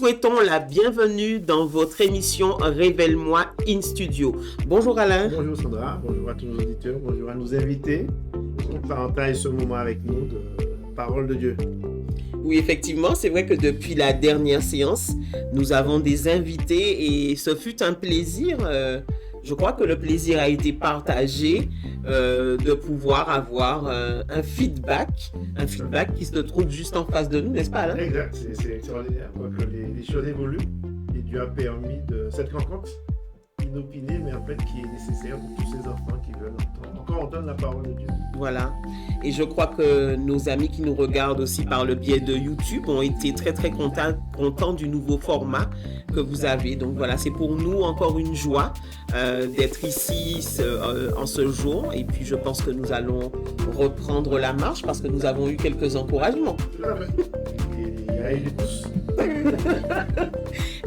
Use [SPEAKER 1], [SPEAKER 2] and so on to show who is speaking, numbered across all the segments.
[SPEAKER 1] souhaitons la bienvenue dans votre émission Révèle-moi in studio. Bonjour Alain.
[SPEAKER 2] Bonjour Sandra, bonjour à tous nos auditeurs, bonjour à nos invités qui partagent ce moment avec nous de parole de Dieu.
[SPEAKER 1] Oui, effectivement, c'est vrai que depuis la dernière séance, nous avons des invités et ce fut un plaisir. Je crois que le plaisir a été partagé de pouvoir avoir un feedback qui se trouve juste en face de nous, n'est-ce pas Alain?
[SPEAKER 2] Exact, c'est extraordinaire. Je crois que les choses évoluent et Dieu a permis de cette rencontre inopinée, mais en fait qui est nécessaire pour tous ces enfants qui veulent entendre la parole de Dieu.
[SPEAKER 1] Voilà. Et je crois que nos amis qui nous regardent aussi par le biais de YouTube ont été très très contents du nouveau format que vous avez. Donc voilà, c'est pour nous encore une joie d'être ici en ce jour. Et puis je pense que nous allons reprendre la marche parce que nous avons eu quelques encouragements.
[SPEAKER 2] Tout à fait. Et il y a eu des pouces.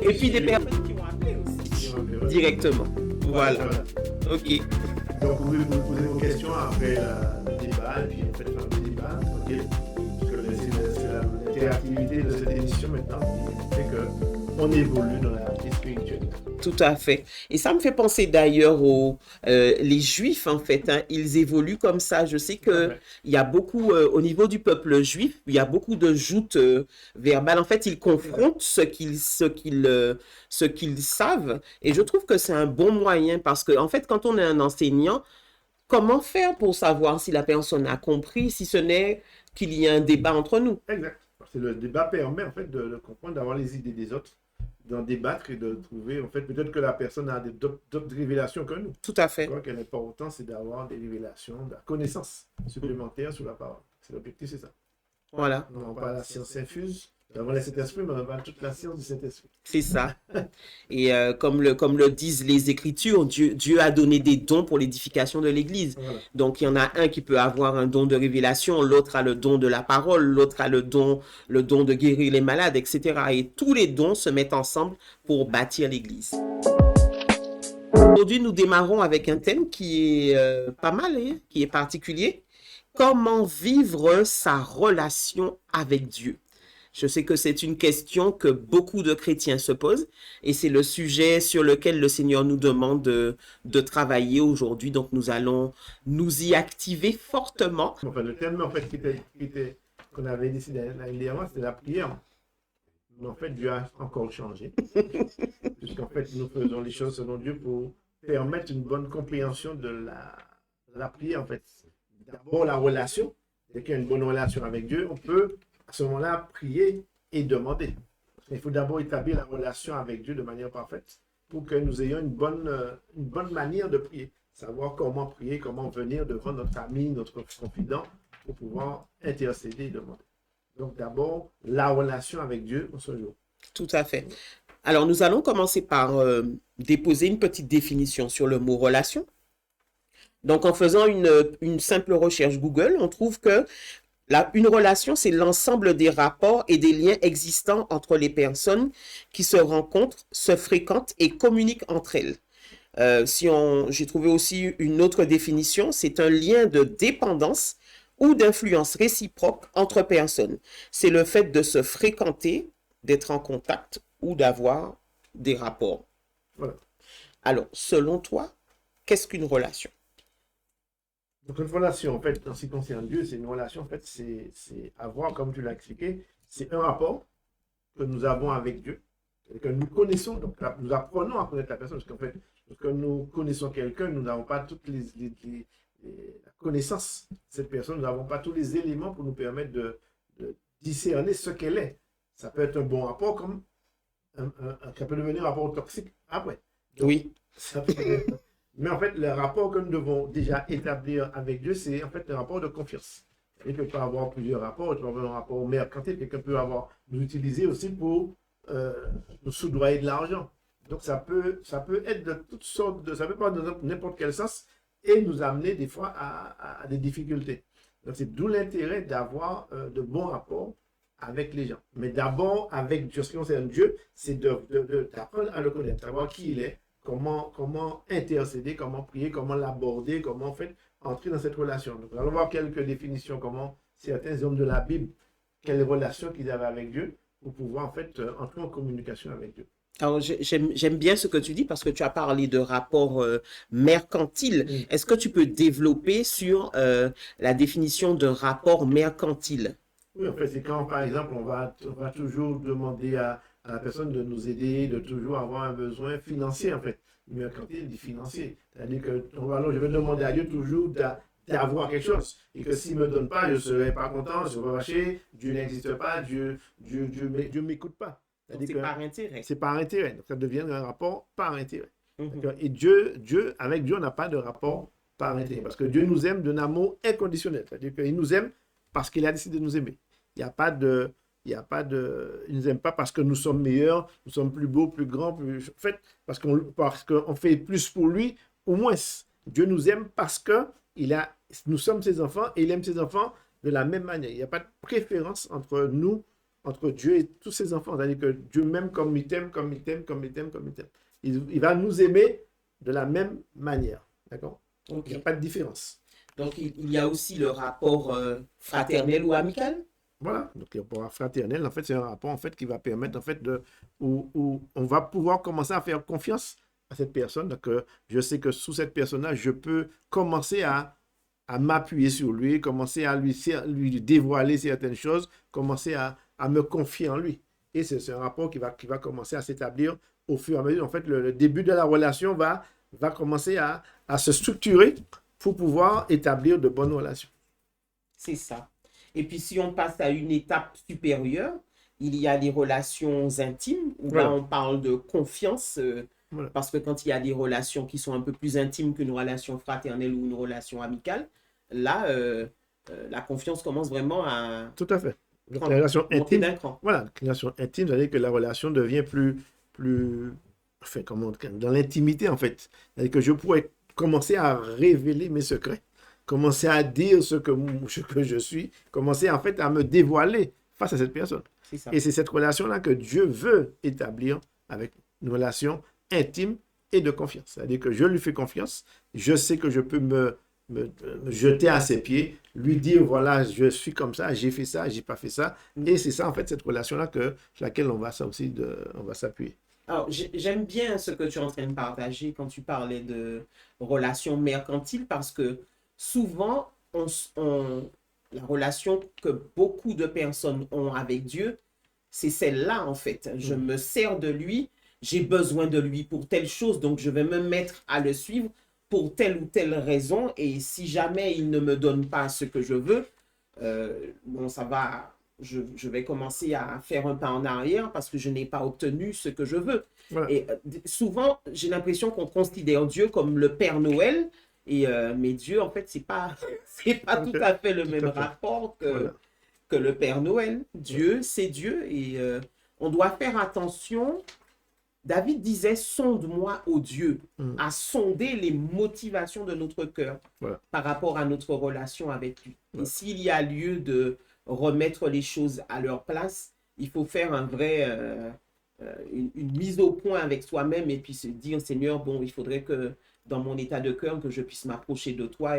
[SPEAKER 1] Et puis des personnes qui ont appelé aussi directement. Voilà. Ok.
[SPEAKER 2] Donc vous pouvez vous poser vos questions après le débat, et puis en fait faire le débat, ok? Parce que c'est l'interactivité de cette émission maintenant qui fait qu'on évolue dans la vie spirituelle.
[SPEAKER 1] Tout à fait. Et ça me fait penser d'ailleurs aux les Juifs, en fait, hein, ils évoluent comme ça. Je sais que il y a beaucoup, au niveau du peuple juif, il y a beaucoup de joutes verbales. En fait, ils confrontent ce qu'ils savent. Et je trouve que c'est un bon moyen parce que, en fait, quand on est un enseignant, comment faire pour savoir si la personne a compris, si ce n'est qu'il y a un débat entre nous?
[SPEAKER 2] Exact. Parce que le débat permet en fait de comprendre, d'avoir les idées des autres, d'en débattre et de trouver, en fait, peut-être que la personne a d'autres révélations que nous.
[SPEAKER 1] Tout à fait.
[SPEAKER 2] Je crois que l'important, c'est d'avoir des révélations, de la connaissance supplémentaire sur la parole. C'est l'objectif, c'est ça.
[SPEAKER 1] Voilà.
[SPEAKER 2] On n'a pas la science infuse, nous avons le Saint-Esprit, mais on n'a pas toute la science du Saint-Esprit.
[SPEAKER 1] C'est ça. Et comme le disent les Écritures, Dieu a donné des dons pour l'édification de l'Église.
[SPEAKER 2] Voilà.
[SPEAKER 1] Donc, il y en a un qui peut avoir un don de révélation, l'autre a le don de la parole, l'autre a le don de guérir les malades, etc. Et tous les dons se mettent ensemble pour bâtir l'Église. Aujourd'hui, nous démarrons avec un thème qui est pas mal, hein, qui est particulier. Comment vivre sa relation avec Dieu? Je sais que c'est une question que beaucoup de chrétiens se posent et c'est le sujet sur lequel le Seigneur nous demande de travailler aujourd'hui. Donc, nous allons nous y activer fortement.
[SPEAKER 2] Enfin, le thème en fait, qu'on avait décidé l'année dernière, c'était la prière. Mais en fait, Dieu a encore changé. Puisqu'en fait, nous faisons les choses selon Dieu pour permettre une bonne compréhension de la prière. En fait, d'abord la relation. Dès qu'il y a une bonne relation avec Dieu, on peut à ce moment-là prier et demander. Il faut d'abord établir la relation avec Dieu de manière parfaite pour que nous ayons une bonne manière de prier. Savoir comment prier, comment venir devant notre ami, notre confident pour pouvoir intercéder et demander. Donc d'abord, la relation avec Dieu en ce jour.
[SPEAKER 1] Tout à fait. Alors, nous allons commencer par déposer une petite définition sur le mot relation. Donc, en faisant une simple recherche Google, on trouve que une relation, c'est l'ensemble des rapports et des liens existants entre les personnes qui se rencontrent, se fréquentent et communiquent entre elles. J'ai trouvé aussi une autre définition, c'est un lien de dépendance ou d'influence réciproque entre personnes. C'est le fait de se fréquenter, d'être en contact ou d'avoir des rapports.
[SPEAKER 2] Voilà.
[SPEAKER 1] Alors, selon toi, qu'est-ce qu'une relation?
[SPEAKER 2] Donc une relation, en fait, en ce qui concerne Dieu, c'est une relation, en fait, c'est avoir, comme tu l'as expliqué, c'est un rapport que nous avons avec Dieu, et que nous connaissons, donc nous apprenons à connaître la personne, parce qu'en fait, lorsque nous connaissons quelqu'un, nous n'avons pas toutes la connaissance de cette personne, nous n'avons pas tous les éléments pour nous permettre de discerner ce qu'elle est. Ça peut être un bon rapport, comme ça peut devenir un rapport toxique après. Donc,
[SPEAKER 1] Oui.
[SPEAKER 2] ça peut être... Mais en fait, le rapport que nous devons déjà établir avec Dieu, c'est en fait un rapport de confiance. Il peut pas avoir plusieurs rapports. Il peut avoir un rapport mercantile. Quelqu'un peut nous utiliser aussi pour nous soudoyer de l'argent. Donc, ça peut être de toutes sortes ça peut pas dans n'importe quel sens et nous amener des fois à des difficultés. Donc, c'est d'où l'intérêt d'avoir de bons rapports avec les gens. Mais d'abord, avec Dieu, ce qui concerne Dieu, c'est d'apprendre à le connaître, savoir qui il est, comment intercéder, comment prier, comment l'aborder, comment en fait entrer dans cette relation. Donc, nous allons voir quelques définitions, comment certains hommes de la Bible, quelle relation qu'ils avaient avec Dieu, pour pouvoir en fait entrer en communication avec Dieu.
[SPEAKER 1] Alors, j'aime bien ce que tu dis parce que tu as parlé de rapport mercantile.
[SPEAKER 2] Mm.
[SPEAKER 1] Est-ce que tu peux développer sur la définition d'un rapport mercantile?
[SPEAKER 2] Oui, en fait, c'est quand, par exemple, on va toujours demander à la personne de nous aider, de toujours avoir un besoin financier, en fait. Mercantile dit financier. C'est-à-dire que alors, je vais demander à Dieu toujours d'avoir quelque chose. Et que s'il ne me donne pas, je ne serai pas content, je serai fâché, Dieu n'existe pas, Dieu m'écoute pas.
[SPEAKER 1] Donc,
[SPEAKER 2] C'est-à-dire
[SPEAKER 1] c'est
[SPEAKER 2] que
[SPEAKER 1] par intérêt.
[SPEAKER 2] c'est par intérêt. Donc, ça devient un rapport par intérêt.
[SPEAKER 1] Mhm.
[SPEAKER 2] Et avec Dieu, on n'a pas de rapport par intérêt. Parce que Dieu nous aime d'un amour inconditionnel. C'est-à-dire qu'il nous aime parce qu'il a décidé de nous aimer. Il n'y a pas de. Il ne nous aime pas parce que nous sommes meilleurs, nous sommes plus beaux, plus grands, plus. En fait, parce qu'on fait plus pour lui, au moins. Dieu nous aime parce que nous sommes ses enfants et il aime ses enfants de la même manière. Il n'y a pas de préférence entre nous, entre Dieu et tous ses enfants. C'est-à-dire que Dieu m'aime comme il t'aime, comme il t'aime, comme il t'aime, comme il t'aime. Il va nous aimer de la même manière. D'accord? Il n'y a
[SPEAKER 1] Ok.
[SPEAKER 2] pas de différence.
[SPEAKER 1] Donc, il y a aussi le rapport fraternel ou amical?
[SPEAKER 2] Voilà, donc le rapport fraternel, en fait, c'est un rapport en fait, qui va permettre en fait, où on va pouvoir commencer à faire confiance à cette personne. Donc, je sais que sous cette personne-là, je peux commencer à m'appuyer sur lui, commencer à lui dévoiler certaines choses, commencer à me confier en lui. Et c'est un rapport qui va commencer à s'établir au fur et à mesure. En fait, le début de la relation va commencer à se structurer pour pouvoir établir de bonnes relations.
[SPEAKER 1] C'est ça. Et puis, si on passe à une étape supérieure, il y a les relations intimes, où là,
[SPEAKER 2] Voilà.
[SPEAKER 1] on parle de confiance,
[SPEAKER 2] Voilà.
[SPEAKER 1] parce que quand il y a des relations qui sont un peu plus intimes qu'une relation fraternelle ou une relation amicale, là, la confiance commence vraiment à
[SPEAKER 2] Tout à fait. Donc, la relation
[SPEAKER 1] monter
[SPEAKER 2] intime,
[SPEAKER 1] d'un cran.
[SPEAKER 2] voilà, la relation intime, c'est-à-dire que la relation devient enfin, dans l'intimité, en fait. C'est-à-dire que je pourrais commencer à révéler mes secrets, commencer à dire ce que je suis, commencer, en fait, à me dévoiler face à cette personne.
[SPEAKER 1] C'est ça.
[SPEAKER 2] Et c'est cette relation-là que Dieu veut établir avec une relation intime et de confiance. C'est-à-dire que je lui fais confiance, je sais que je peux me jeter à ses pieds, lui dire, voilà, je suis comme ça, j'ai fait ça, j'ai pas fait ça. Et c'est ça, en fait, cette relation-là sur laquelle on va s'appuyer.
[SPEAKER 1] Alors, j'aime bien ce que tu es en train de partager quand tu parlais de relations mercantiles parce que souvent, la relation que beaucoup de personnes ont avec Dieu, c'est celle-là en fait. Je me sers de lui, j'ai besoin de lui pour telle chose, donc je vais me mettre à le suivre pour telle ou telle raison. Et si jamais il ne me donne pas ce que je veux, bon, ça va, je vais commencer à faire un pas en arrière parce que je n'ai pas obtenu ce que je veux.
[SPEAKER 2] Voilà.
[SPEAKER 1] Et souvent, j'ai l'impression qu'on considère Dieu comme le Père Noël. Et, mais Dieu, en fait, c'est pas tout
[SPEAKER 2] Ok.
[SPEAKER 1] à fait le
[SPEAKER 2] Tout
[SPEAKER 1] même
[SPEAKER 2] à fait.
[SPEAKER 1] rapport
[SPEAKER 2] Voilà.
[SPEAKER 1] que le Père Noël. Dieu, c'est Dieu. Et on doit faire attention. David disait, sonde-moi, ô Dieu,
[SPEAKER 2] Mm.
[SPEAKER 1] à sonder les motivations de notre cœur
[SPEAKER 2] Voilà.
[SPEAKER 1] par rapport à notre relation avec lui. Et
[SPEAKER 2] Voilà.
[SPEAKER 1] s'il y a lieu de remettre les choses à leur place, il faut faire une mise au point avec soi-même et puis se dire, Seigneur, bon, il faudrait que dans mon état de cœur, que je puisse m'approcher de toi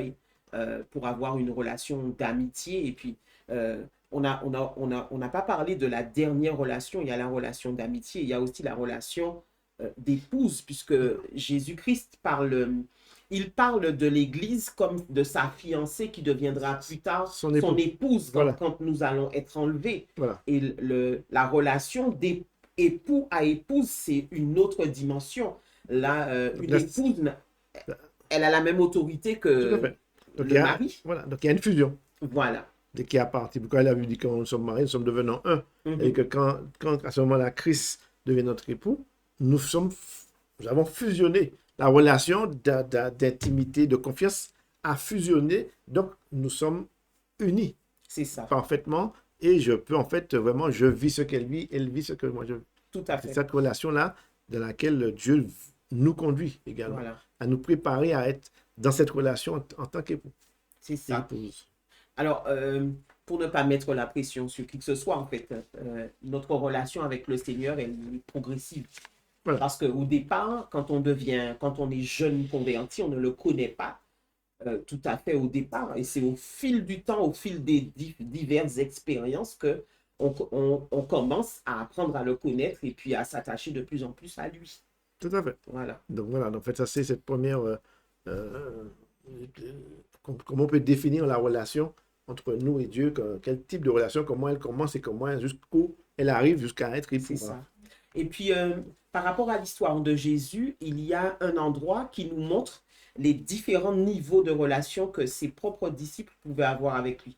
[SPEAKER 1] pour avoir une relation d'amitié. Et puis, on n'a pas parlé de la dernière relation, il y a la relation d'amitié, il y a aussi la relation d'épouse, puisque Jésus-Christ il parle de l'Église comme de sa fiancée qui deviendra plus tard
[SPEAKER 2] Son
[SPEAKER 1] son
[SPEAKER 2] époux.
[SPEAKER 1] épouse
[SPEAKER 2] Voilà.
[SPEAKER 1] quand nous allons être enlevés.
[SPEAKER 2] Voilà.
[SPEAKER 1] Et la relation d'époux à épouse, c'est une autre dimension. Là, une
[SPEAKER 2] Là,
[SPEAKER 1] épouse, elle a la même autorité
[SPEAKER 2] tout à
[SPEAKER 1] que
[SPEAKER 2] fait. Donc,
[SPEAKER 1] le mari.
[SPEAKER 2] voilà. Donc, il y a une fusion
[SPEAKER 1] Voilà.
[SPEAKER 2] qui est à partir. Pourquoi elle a dit quand nous sommes mariés, nous sommes devenus un. Et que quand à ce moment-là, Christ devient notre époux, nous avons fusionné. La relation d'intimité, de confiance a fusionné. Donc, nous sommes unis
[SPEAKER 1] C'est ça.
[SPEAKER 2] parfaitement. Et je peux, en fait, vraiment, je vis ce qu'elle vit, elle vit ce que moi je vis.
[SPEAKER 1] Tout à
[SPEAKER 2] C'est
[SPEAKER 1] fait.
[SPEAKER 2] cette relation-là dans laquelle Dieu nous conduit également,
[SPEAKER 1] Voilà.
[SPEAKER 2] à nous préparer à être dans cette relation en tant qu'époux
[SPEAKER 1] C'est
[SPEAKER 2] et
[SPEAKER 1] ça.
[SPEAKER 2] épouse.
[SPEAKER 1] Alors, pour ne pas mettre la pression sur qui que ce soit, en fait, notre relation avec le Seigneur, elle est progressive.
[SPEAKER 2] Voilà.
[SPEAKER 1] Parce qu'au départ, quand on est jeune converti, on ne le connaît pas tout à fait au départ. Et c'est au fil du temps, au fil des diverses expériences que on commence à apprendre à le connaître et puis à s'attacher de plus en plus à lui.
[SPEAKER 2] Tout à fait.
[SPEAKER 1] Voilà.
[SPEAKER 2] Donc voilà, en fait, ça c'est cette première... comment on peut définir la relation entre nous et Dieu, quel type de relation, comment elle commence et comment jusqu'où elle arrive jusqu'à être
[SPEAKER 1] C'est
[SPEAKER 2] épouvantable.
[SPEAKER 1] ça. Et puis, par rapport à l'histoire de Jésus, il y a un endroit qui nous montre les différents niveaux de relation que ses propres disciples pouvaient avoir avec lui.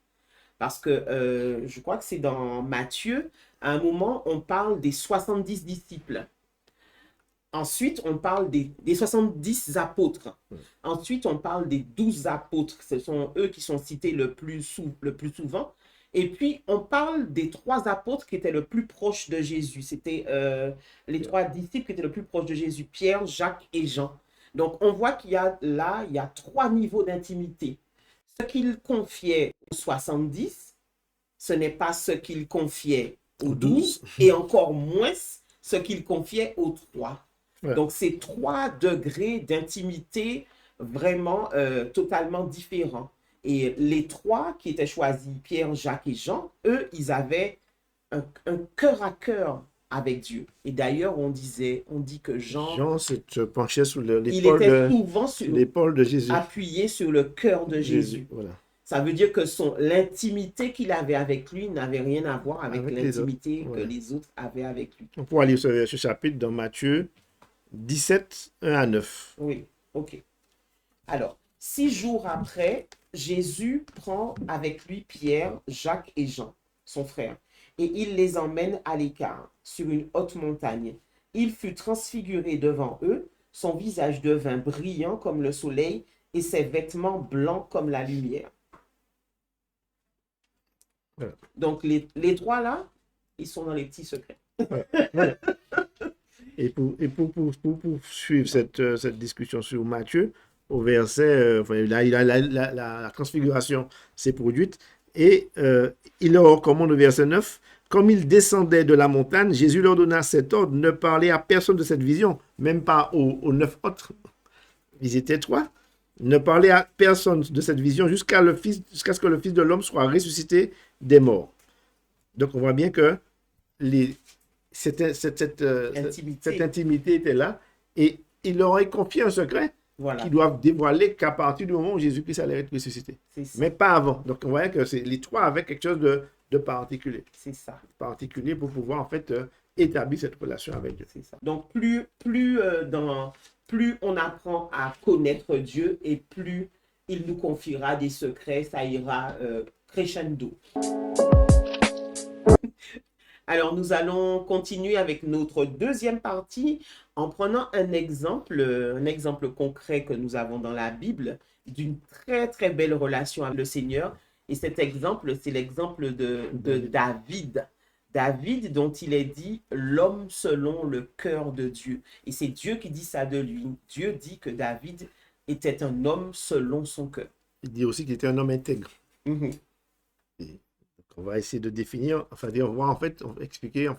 [SPEAKER 1] Parce que je crois que c'est dans Matthieu, à un moment, on parle des 70 disciples. Ensuite, on parle des 70 apôtres. Ensuite, on parle des 12 apôtres. Ce sont eux qui sont cités le plus souvent. Et puis, on parle des 3 apôtres qui étaient le plus proches de Jésus. C'était les 3 disciples qui étaient le plus proches de Jésus, Pierre, Jacques et Jean. Donc, on voit qu'il y a 3 niveaux d'intimité. Ce qu'il confiait aux 70, ce n'est pas ce qu'il confiait aux 12, et encore moins ce qu'il confiait aux 3. Ouais. Donc, c'est 3 degrés d'intimité vraiment totalement différents. Et les 3 qui étaient choisis, Pierre, Jacques et Jean, eux, ils avaient un cœur à cœur avec Dieu. Et d'ailleurs, on dit que Jean
[SPEAKER 2] se penchait sur l'épaule
[SPEAKER 1] de Jésus, appuyé sur le cœur de Jésus.
[SPEAKER 2] Voilà.
[SPEAKER 1] Ça veut dire que l'intimité qu'il avait avec lui n'avait rien à voir avec l'intimité que les autres avaient avec lui.
[SPEAKER 2] On pourra lire ce chapitre dans Matthieu 17, 1 à 9.
[SPEAKER 1] Oui, ok. Alors, 6 jours après, Jésus prend avec lui Pierre, Jacques et Jean, son frère, et il les emmène à l'écart, sur une haute montagne. Il fut transfiguré devant eux, son visage devint brillant comme le soleil et ses vêtements blancs comme la lumière. Voilà. Donc, les 3 là, ils sont dans les petits secrets.
[SPEAKER 2] Voilà. Et pour suivre cette discussion sur Matthieu, au verset, la transfiguration s'est produite, et il leur recommande au verset 9, comme ils descendaient de la montagne, Jésus leur donna cet ordre, ne parlez à personne de cette vision, même pas aux 9 autres. Ils étaient 3. Ne parlez à personne de cette vision jusqu'à ce que le Fils de l'homme soit ressuscité des morts. Donc on voit bien que cette intimité était là, et il leur a confié un secret qu'ils doivent dévoiler qu'à partir du moment où Jésus-Christ allait être ressuscité. Mais pas avant. Donc on voyait que les 3 avaient quelque chose de particulier.
[SPEAKER 1] C'est ça.
[SPEAKER 2] Particulier pour pouvoir en fait établir cette relation avec Dieu.
[SPEAKER 1] C'est ça. Donc plus on apprend à connaître Dieu et plus il nous confiera des secrets, ça ira crescendo. Alors, nous allons continuer avec notre deuxième partie en prenant un exemple concret que nous avons dans la Bible d'une très, très belle relation avec le Seigneur. Et cet exemple, c'est l'exemple de David. David, dont il est dit l'homme selon le cœur de Dieu. Et c'est Dieu qui dit ça de lui. Dieu dit que David était un homme selon son cœur.
[SPEAKER 2] Il dit aussi qu'il était un homme intègre.
[SPEAKER 1] Mm-hmm.
[SPEAKER 2] On va essayer de définir, on va expliquer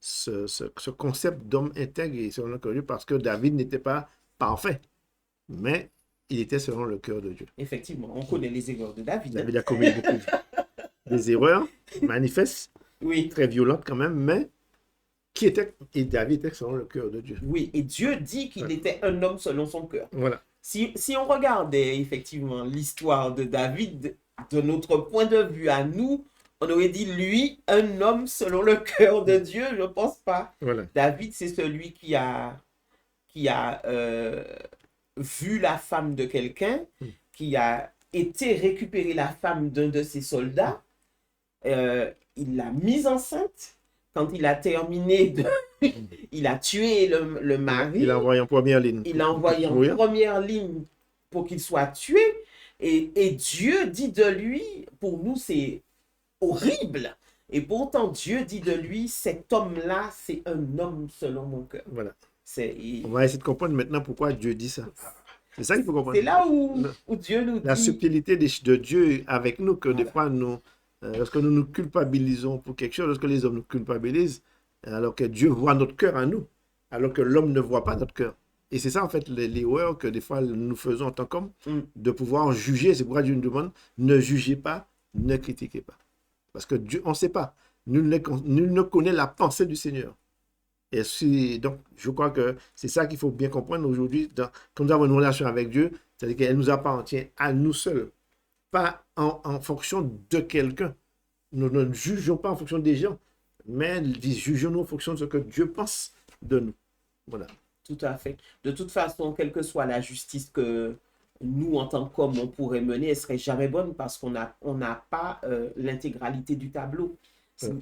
[SPEAKER 2] ce concept d'homme intègre et selon le cœur de Dieu, parce que David n'était pas parfait, mais il était selon le cœur de Dieu.
[SPEAKER 1] Effectivement, on connaît les erreurs de David.
[SPEAKER 2] David a commis des erreurs manifestes, très violentes quand même, mais David était selon le cœur de Dieu.
[SPEAKER 1] Oui, et Dieu dit qu'il était un homme selon son cœur.
[SPEAKER 2] Voilà.
[SPEAKER 1] Si on regardait effectivement l'histoire de David, de notre point de vue à nous, on aurait dit, lui, un homme selon le cœur de Dieu, je ne pense pas.
[SPEAKER 2] Voilà.
[SPEAKER 1] David, c'est celui qui a vu la femme de quelqu'un, qui a été récupérer la femme d'un de ses soldats. Il l'a mise enceinte. Quand il a terminé, il a tué le mari.
[SPEAKER 2] Il l'a envoyé en première ligne.
[SPEAKER 1] Il l'a envoyé en première ligne pour qu'il soit tué. Et Dieu dit de lui, pour nous, c'est horrible. Et pourtant, Dieu dit de lui, cet homme-là, c'est un homme selon mon cœur.
[SPEAKER 2] Voilà. On va essayer de comprendre maintenant pourquoi Dieu dit ça. C'est ça qu'il faut comprendre.
[SPEAKER 1] C'est là où Dieu nous dit...
[SPEAKER 2] La subtilité de Dieu avec nous, que des fois, lorsque nous nous culpabilisons pour quelque chose, lorsque les hommes nous culpabilisent, alors que Dieu voit notre cœur à nous, alors que l'homme ne voit pas notre cœur. Et c'est ça, en fait, l'erreur que des fois nous faisons en tant qu'hommes, de pouvoir juger. C'est pourquoi Dieu nous demande, ne jugez pas, ne critiquez pas. Parce que Dieu, on ne sait pas. nul ne connaît la pensée du Seigneur. Donc, je crois que c'est ça qu'il faut bien comprendre aujourd'hui. Quand nous avons une relation avec Dieu, c'est-à-dire qu'elle nous appartient à nous seuls, pas en fonction de quelqu'un. Nous ne jugeons pas en fonction des gens, mais jugeons-nous en fonction de ce que Dieu pense de nous. Voilà.
[SPEAKER 1] Tout à fait. De toute façon, quelle que soit la justice que nous, en tant qu'hommes, on pourrait mener, elle serait jamais bonne parce qu'on n'a pas l'intégralité du tableau.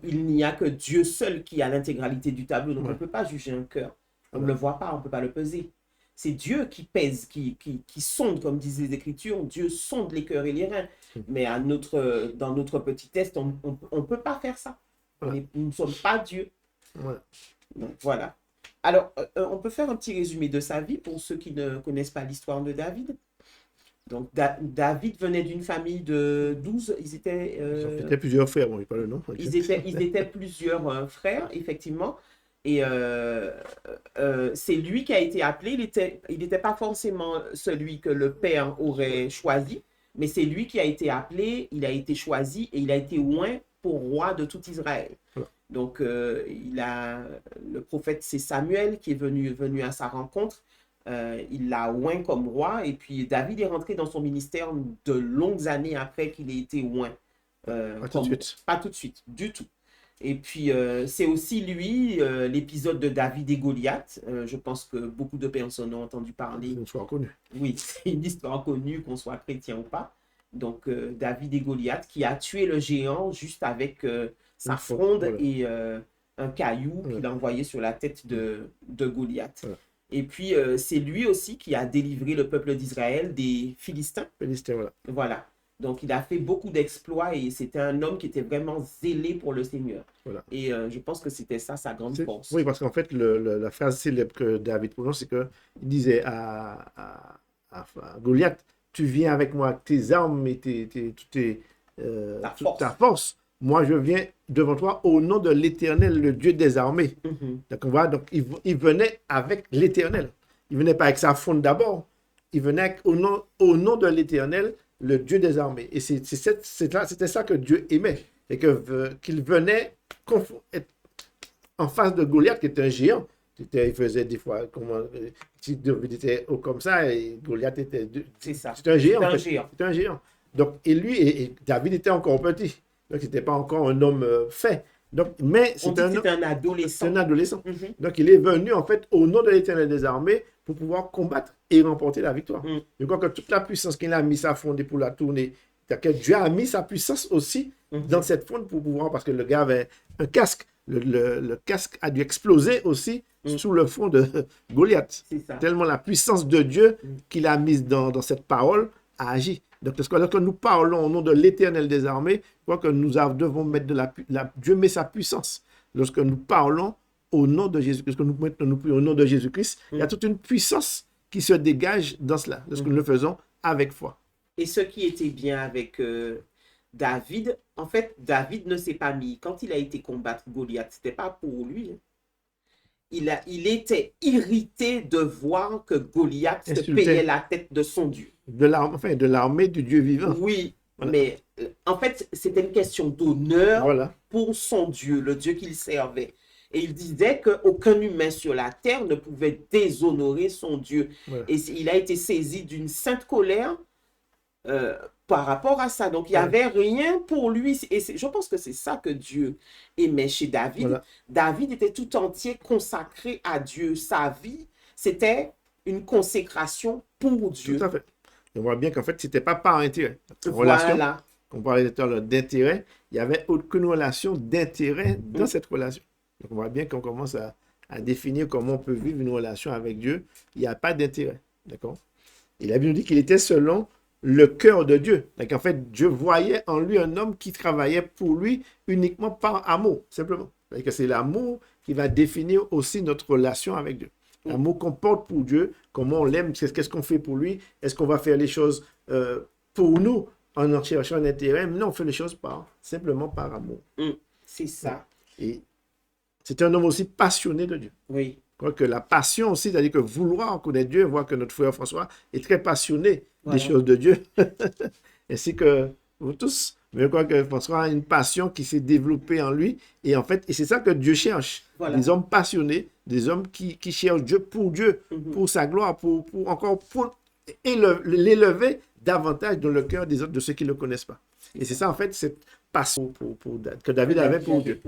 [SPEAKER 1] Il n'y a que Dieu seul qui a l'intégralité du tableau. Donc, on ne peut pas juger un cœur. On ne le voit pas, on ne peut pas le peser. C'est Dieu qui pèse, qui sonde, comme disent les Écritures. Dieu sonde les cœurs et les reins. Mais dans notre petit test, on ne peut pas faire ça. Nous ne sommes pas Dieu. Donc, voilà. Alors, on peut faire un petit résumé de sa vie pour ceux qui ne connaissent pas l'histoire de David. Donc, David venait d'une famille de 12. Ils étaient
[SPEAKER 2] plusieurs frères, bon, pas le nom.
[SPEAKER 1] Ils étaient plusieurs frères, effectivement. Et c'est lui qui a été appelé. Il n'était pas forcément celui que le père aurait choisi, mais c'est lui qui a été appelé, il a été choisi et il a été oint pour roi de tout Israël. Voilà. Donc, le prophète, c'est Samuel qui est venu à sa rencontre. Il l'a oint comme roi et puis David est rentré dans son ministère de longues années après qu'il ait été oint.
[SPEAKER 2] Pas tout
[SPEAKER 1] de suite, du tout. Et puis, c'est aussi lui, l'épisode de David et Goliath. Je pense que beaucoup de personnes ont entendu parler.
[SPEAKER 2] C'est une histoire connue.
[SPEAKER 1] Oui, c'est une histoire connue, qu'on soit chrétien ou pas. Donc, David et Goliath qui a tué le géant juste avec sa fronde et un caillou qu'il a envoyé sur la tête de Goliath. Voilà. Et puis, c'est lui aussi qui a délivré le peuple d'Israël des Philistins. Voilà. Donc, il a fait beaucoup d'exploits et c'était un homme qui était vraiment zélé pour le Seigneur. Voilà. Et je pense que c'était ça sa grande force.
[SPEAKER 2] Oui, parce qu'en fait, la phrase célèbre que David prononce, c'est qu'il disait à Goliath, tu viens avec moi avec tes armes et toute ta force. Moi, je viens devant toi au nom de l'Éternel, le Dieu des armées. Donc, il venait avec l'Éternel. Il ne venait pas avec sa fronde d'abord. Il venait au nom de l'Éternel, le Dieu des armées. Et c'était ça que Dieu aimait. Et qu'il venait en face de Goliath, qui était un géant. Il faisait des fois, David était haut comme ça, et Goliath était...
[SPEAKER 1] C'est un géant.
[SPEAKER 2] C'était un géant. Donc, et David était encore petit. Donc, ce n'était pas encore un homme fait. Donc, mais
[SPEAKER 1] c'était un adolescent.
[SPEAKER 2] C'est un adolescent. Donc, il est venu, en fait, au nom de l'Éternel des armées pour pouvoir combattre et remporter la victoire. Je crois que toute la puissance qu'il a mis à fonder pour la tourner, que Dieu a mis sa puissance aussi dans cette fronde pour pouvoir, parce que le gars avait un casque. Le casque a dû exploser aussi sous le front de Goliath. Tellement la puissance de Dieu qu'il a mise dans cette parole a agi. Donc, lorsque nous parlons au nom de l'Éternel des armées, je crois que nous devons mettre Dieu met sa puissance. Lorsque nous parlons au nom de Jésus-Christ, lorsque nous prions au nom de Jésus-Christ, il y a toute une puissance qui se dégage dans cela, lorsque nous le faisons avec foi.
[SPEAKER 1] Et ce qui était bien avec David, en fait, David ne s'est pas mis, quand il a été combattre Goliath, ce n'était pas pour lui. Il était irrité de voir que Goliath se payait la tête de son Dieu.
[SPEAKER 2] De l'armée du Dieu vivant.
[SPEAKER 1] Oui, voilà. Mais en fait, c'était une question d'honneur pour son Dieu, le Dieu qu'il servait. Et il disait qu'aucun humain sur la terre ne pouvait déshonorer son Dieu. Voilà. Et il a été saisi d'une sainte colère par rapport à ça. Donc, il n'y avait rien pour lui. Et je pense que c'est ça que Dieu aimait chez David. Voilà. David était tout entier consacré à Dieu. Sa vie, c'était une consécration pour Dieu.
[SPEAKER 2] Tout à fait. On voit bien qu'en fait, ce n'était pas par intérêt. Relation, on parlait d'intérêt, il n'y avait aucune relation d'intérêt dans cette relation. Donc, on voit bien qu'on commence à définir comment on peut vivre une relation avec Dieu. Il n'y a pas d'intérêt. D'accord? Et la Bible nous dit qu'il était selon le cœur de Dieu. Donc, en fait, Dieu voyait en lui un homme qui travaillait pour lui uniquement par amour, simplement. C'est l'amour qui va définir aussi notre relation avec Dieu. L'amour qu'on porte pour Dieu, comment on l'aime, qu'est-ce qu'on fait pour lui, est-ce qu'on va faire les choses pour nous en cherchant un intérêt? Non, on fait les choses simplement par amour.
[SPEAKER 1] C'est ça.
[SPEAKER 2] Et c'est un homme aussi passionné de Dieu.
[SPEAKER 1] Oui.
[SPEAKER 2] Je crois que la passion aussi, c'est-à-dire que vouloir connaître Dieu, voir que notre frère François est très passionné des choses de Dieu, ainsi que vous tous, Mais je crois que François a une passion qui s'est développée en lui. Et en fait, et c'est ça que Dieu cherche.
[SPEAKER 1] Voilà.
[SPEAKER 2] Des hommes passionnés, des hommes qui cherchent Dieu, pour sa gloire, pour l'élever davantage dans le cœur des autres, de ceux qui ne le connaissent pas. Et c'est ça, en fait, cette passion que David avait pour Dieu.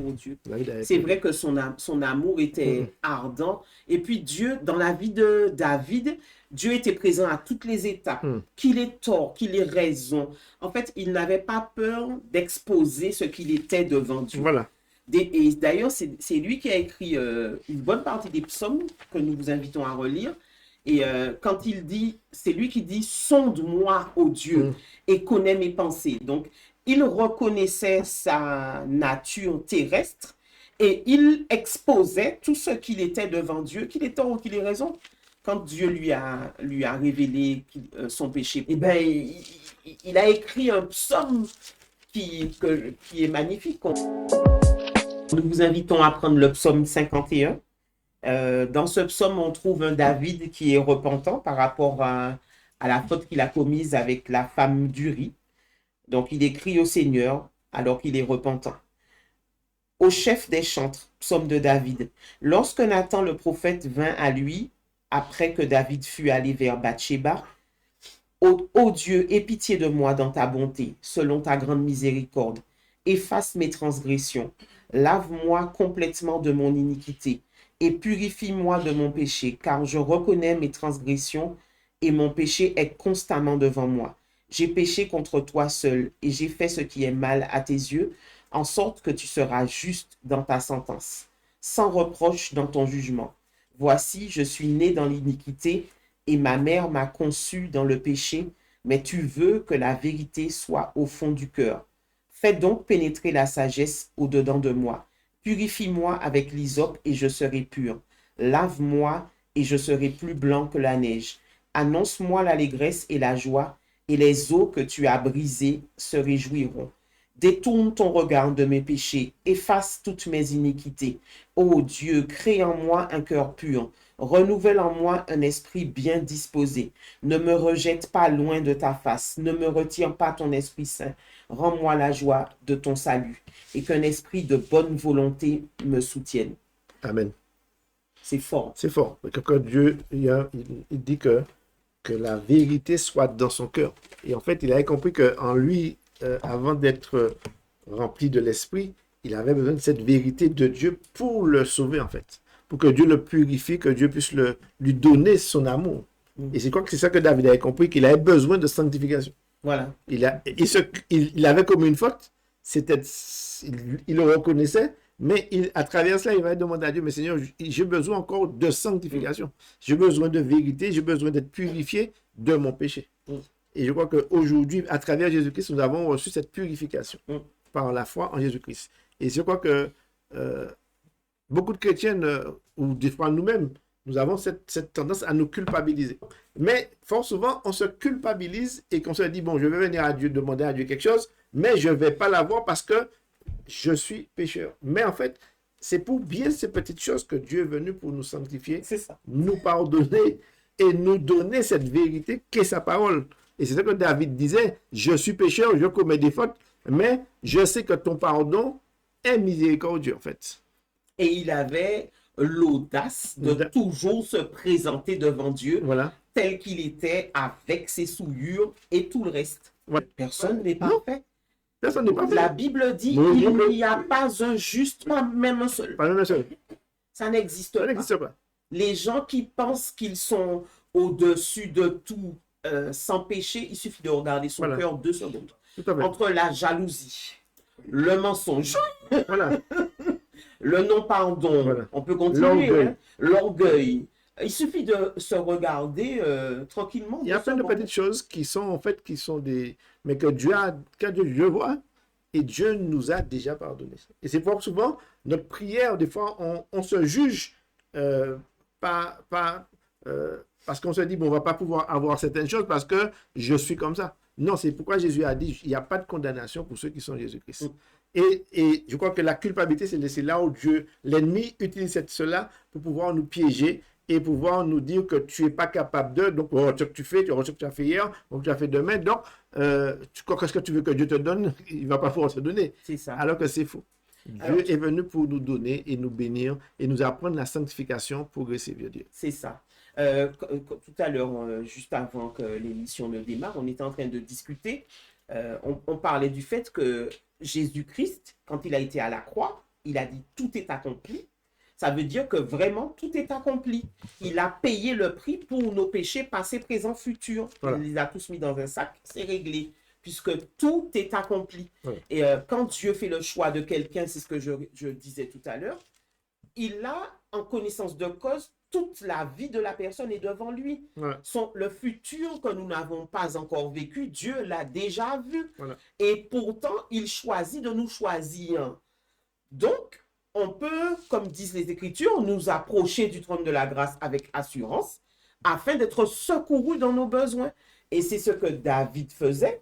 [SPEAKER 1] C'est vrai que son amour était ardent. Et puis Dieu, dans la vie de David, Dieu était présent à toutes les étapes. Qu'il ait tort, qu'il ait raison. En fait, il n'avait pas peur d'exposer ce qu'il était devant Dieu.
[SPEAKER 2] Voilà.
[SPEAKER 1] Et d'ailleurs, c'est lui qui a écrit une bonne partie des psaumes que nous vous invitons à relire. Et quand il dit, c'est lui qui dit, sonde-moi, ô Dieu, et connais mes pensées. Donc, il reconnaissait sa nature terrestre et il exposait tout ce qu'il était devant Dieu, qu'il ait tort ou qu'il ait raison. Quand Dieu lui a révélé son péché, eh ben, il a écrit un psaume qui est magnifique. Nous vous invitons à prendre le psaume 51. Dans ce psaume, on trouve un David qui est repentant par rapport à la faute qu'il a commise avec la femme d'Uri. Donc, il écrit au Seigneur alors qu'il est repentant. Au chef des chantres, psaume de David. Lorsque Nathan le prophète vint à lui, après que David fut allé vers Bathsheba, ô Dieu, aie pitié de moi dans ta bonté, selon ta grande miséricorde. Efface mes transgressions. Lave-moi complètement de mon iniquité et purifie-moi de mon péché, car je reconnais mes transgressions et mon péché est constamment devant moi. J'ai péché contre toi seul et j'ai fait ce qui est mal à tes yeux, en sorte que tu seras juste dans ta sentence, sans reproche dans ton jugement. Voici, je suis né dans l'iniquité et ma mère m'a conçu dans le péché, mais tu veux que la vérité soit au fond du cœur. Fais donc pénétrer la sagesse au-dedans de moi. Purifie-moi avec l'hysope et je serai pur. Lave-moi et je serai plus blanc que la neige. Annonce-moi l'allégresse et la joie, et les eaux que tu as brisées se réjouiront. Détourne ton regard de mes péchés, efface toutes mes iniquités. Ô Dieu, crée en moi un cœur pur, renouvelle en moi un esprit bien disposé. Ne me rejette pas loin de ta face, ne me retire pas ton Esprit Saint. Rends-moi la joie de ton salut, et qu'un esprit de bonne volonté me soutienne.
[SPEAKER 2] Amen.
[SPEAKER 1] C'est fort.
[SPEAKER 2] C'est fort. Quand Dieu il dit que la vérité soit dans son cœur. Et en fait, il avait compris qu'en lui, avant d'être rempli de l'esprit, il avait besoin de cette vérité de Dieu pour le sauver, en fait. Pour que Dieu le purifie, que Dieu puisse lui donner son amour. Et c'est quoi que c'est ça que David avait compris, qu'il avait besoin de sanctification.
[SPEAKER 1] Voilà.
[SPEAKER 2] Il avait commis une faute, il le reconnaissait, mais à travers cela, il va demander à Dieu, mais Seigneur, j'ai besoin encore de sanctification. J'ai besoin de vérité, j'ai besoin d'être purifié de mon péché. Et je crois qu'aujourd'hui, à travers Jésus-Christ, nous avons reçu cette purification par la foi en Jésus-Christ. Et je crois que beaucoup de chrétiens, ou des fois nous-mêmes, nous avons cette tendance à nous culpabiliser. Mais fort souvent, on se culpabilise et qu'on se dit, bon, je vais venir à Dieu, demander à Dieu quelque chose, mais je ne vais pas l'avoir parce que je suis pécheur. Mais en fait, c'est pour bien ces petites choses que Dieu est venu pour nous sanctifier, nous pardonner et nous donner cette vérité qu'est sa parole. Et c'est ça que David disait, je suis pécheur, je commets des fautes, mais je sais que ton pardon est miséricordieux, en fait.
[SPEAKER 1] Et il avait l'audace de toujours se présenter devant Dieu tel qu'il était, avec ses souillures et tout le reste. Personne n'est parfait.
[SPEAKER 2] Personne n'est parfait.
[SPEAKER 1] La Bible dit qu'il n'y a pas un juste, pas même un seul.
[SPEAKER 2] Pas même un seul.
[SPEAKER 1] Ça n'existe pas. Les gens qui pensent qu'ils sont au-dessus de tout sans péché, il suffit de regarder son cœur 2 secondes. Entre la jalousie, le mensonge, le non-pardon, on peut continuer, l'orgueil. Il suffit de se regarder tranquillement.
[SPEAKER 2] Il y a plein de petites choses qui sont en fait mais que Dieu voit et Dieu nous a déjà pardonné. Et c'est pour souvent notre prière, des fois on se juge parce qu'on se dit bon, on va pas pouvoir avoir certaines choses parce que je suis comme ça. Non, c'est pourquoi Jésus a dit il n'y a pas de condamnation pour ceux qui sont Jésus-Christ. Et je crois que la culpabilité, c'est là où l'ennemi utilise cela pour pouvoir nous piéger et pouvoir nous dire que tu n'es pas capable de, donc ce que tu fais, ce que tu as fait hier, ce que tu as fait demain, donc qu'est-ce que tu veux que Dieu te donne, il ne va pas pouvoir te donner.
[SPEAKER 1] C'est ça.
[SPEAKER 2] Alors que c'est faux. Dieu est venu pour nous donner et nous bénir et nous apprendre la sanctification pour recevoir Dieu.
[SPEAKER 1] C'est ça. Tout à l'heure, juste avant que l'émission ne démarre, on était en train de discuter. On parlait du fait que Jésus-Christ, quand il a été à la croix, il a dit tout est accompli. Ça veut dire que vraiment tout est accompli. Il a payé le prix pour nos péchés passés, présents, futurs.
[SPEAKER 2] Voilà.
[SPEAKER 1] Il les a tous mis dans un sac, c'est réglé, puisque tout est accompli.
[SPEAKER 2] Voilà.
[SPEAKER 1] Et quand Dieu fait le choix de quelqu'un, c'est ce que je disais tout à l'heure, il a en connaissance de cause toute la vie de la personne est devant lui.
[SPEAKER 2] Voilà.
[SPEAKER 1] Le futur que nous n'avons pas encore vécu, Dieu l'a déjà vu.
[SPEAKER 2] Voilà.
[SPEAKER 1] Et pourtant, il choisit de nous choisir. Donc, on peut, comme disent les Écritures, nous approcher du trône de la grâce avec assurance afin d'être secourus dans nos besoins. Et c'est ce que David faisait.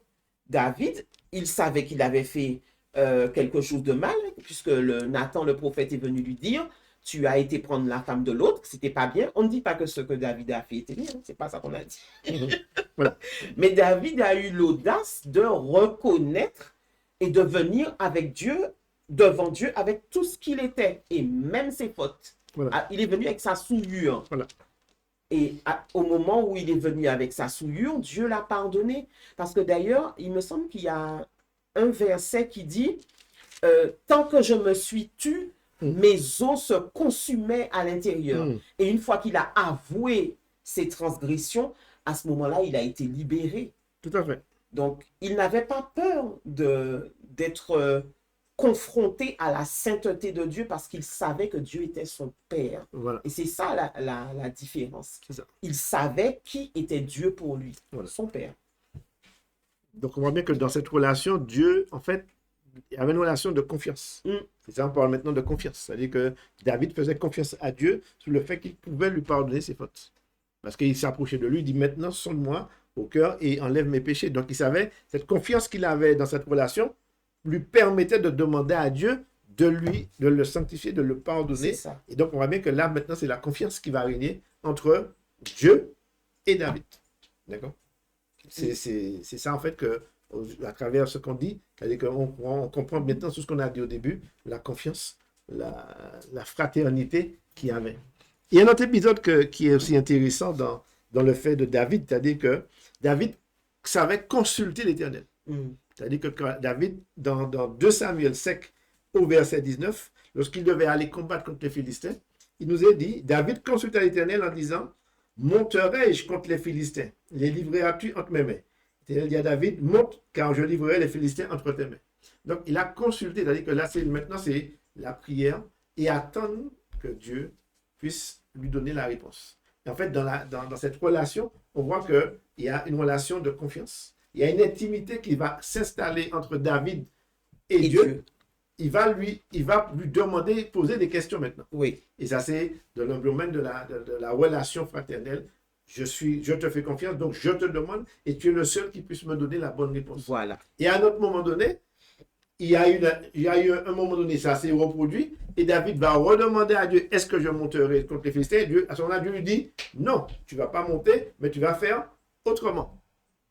[SPEAKER 1] David, il savait qu'il avait fait quelque chose de mal, puisque Nathan, le prophète, est venu lui dire « Tu as été prendre la femme de l'autre, c'était pas bien. » On ne dit pas que ce que David a fait était bien, c'est pas ça qu'on a dit.
[SPEAKER 2] Voilà.
[SPEAKER 1] Mais David a eu l'audace de reconnaître et de venir avec Dieu, devant Dieu, avec tout ce qu'il était, et même ses fautes.
[SPEAKER 2] Voilà.
[SPEAKER 1] Il est venu avec sa souillure.
[SPEAKER 2] Voilà.
[SPEAKER 1] Et au moment où il est venu avec sa souillure, Dieu l'a pardonné. Parce que d'ailleurs, il me semble qu'il y a un verset qui dit tant que je me suis tu, mes os se consumaient à l'intérieur. Et une fois qu'il a avoué ses transgressions, à ce moment-là, il a été libéré.
[SPEAKER 2] Tout à fait.
[SPEAKER 1] Donc, il n'avait pas peur d'être confronté à la sainteté de Dieu parce qu'il savait que Dieu était son Père.
[SPEAKER 2] Voilà.
[SPEAKER 1] Et c'est ça la différence.
[SPEAKER 2] C'est ça.
[SPEAKER 1] Il savait qui était Dieu pour lui,
[SPEAKER 2] Voilà.
[SPEAKER 1] son Père.
[SPEAKER 2] Donc, on voit bien que dans cette relation, Dieu, en fait, il y avait une relation de confiance. C'est ça, on parle maintenant de confiance. C'est-à-dire que David faisait confiance à Dieu sur le fait qu'il pouvait lui pardonner ses fautes. Parce qu'il s'approchait de lui, il dit maintenant, sonde-moi au cœur et enlève mes péchés. Donc, il savait, cette confiance qu'il avait dans cette relation lui permettait de demander à Dieu de le sanctifier, de le pardonner.
[SPEAKER 1] C'est ça.
[SPEAKER 2] Et donc, on voit bien que là, maintenant, c'est la confiance qui va régner entre Dieu et David. D'accord? C'est ça, en fait, que à travers ce qu'on dit, c'est-à-dire qu'on comprend maintenant tout ce qu'on a dit au début, la confiance, la fraternité qu'il y avait. Il y a un autre épisode qui est aussi intéressant dans le fait de David, c'est-à-dire que David savait consulter l'Éternel. C'est-à-dire que David, dans 2 Samuel 5, au verset 19, lorsqu'il devait aller combattre contre les Philistins, il nous est dit, David consulta l'Éternel en disant, monterai-je contre les Philistins? Les livreras-tu entre mes mains? L'Éternel dit à David, monte, car je livrerai les Philistins entre tes mains. Donc, il a consulté, c'est-à-dire que là, maintenant, c'est la prière et attendre que Dieu puisse lui donner la réponse. Et en fait, dans cette relation, on voit qu'il y a une relation de confiance. Il y a une intimité qui va s'installer entre David et Dieu. Il va lui demander, poser des questions maintenant.
[SPEAKER 1] Oui.
[SPEAKER 2] Et ça, c'est dans le domaine de la relation fraternelle. Je te fais confiance, donc je te demande, et tu es le seul qui puisse me donner la bonne réponse.
[SPEAKER 1] Voilà.
[SPEAKER 2] Et à un autre moment donné, il y a eu un moment donné, ça s'est reproduit, et David va redemander à Dieu, est-ce que je monterai contre les Philistins? À ce moment-là, Dieu lui dit, non, tu ne vas pas monter, mais tu vas faire autrement.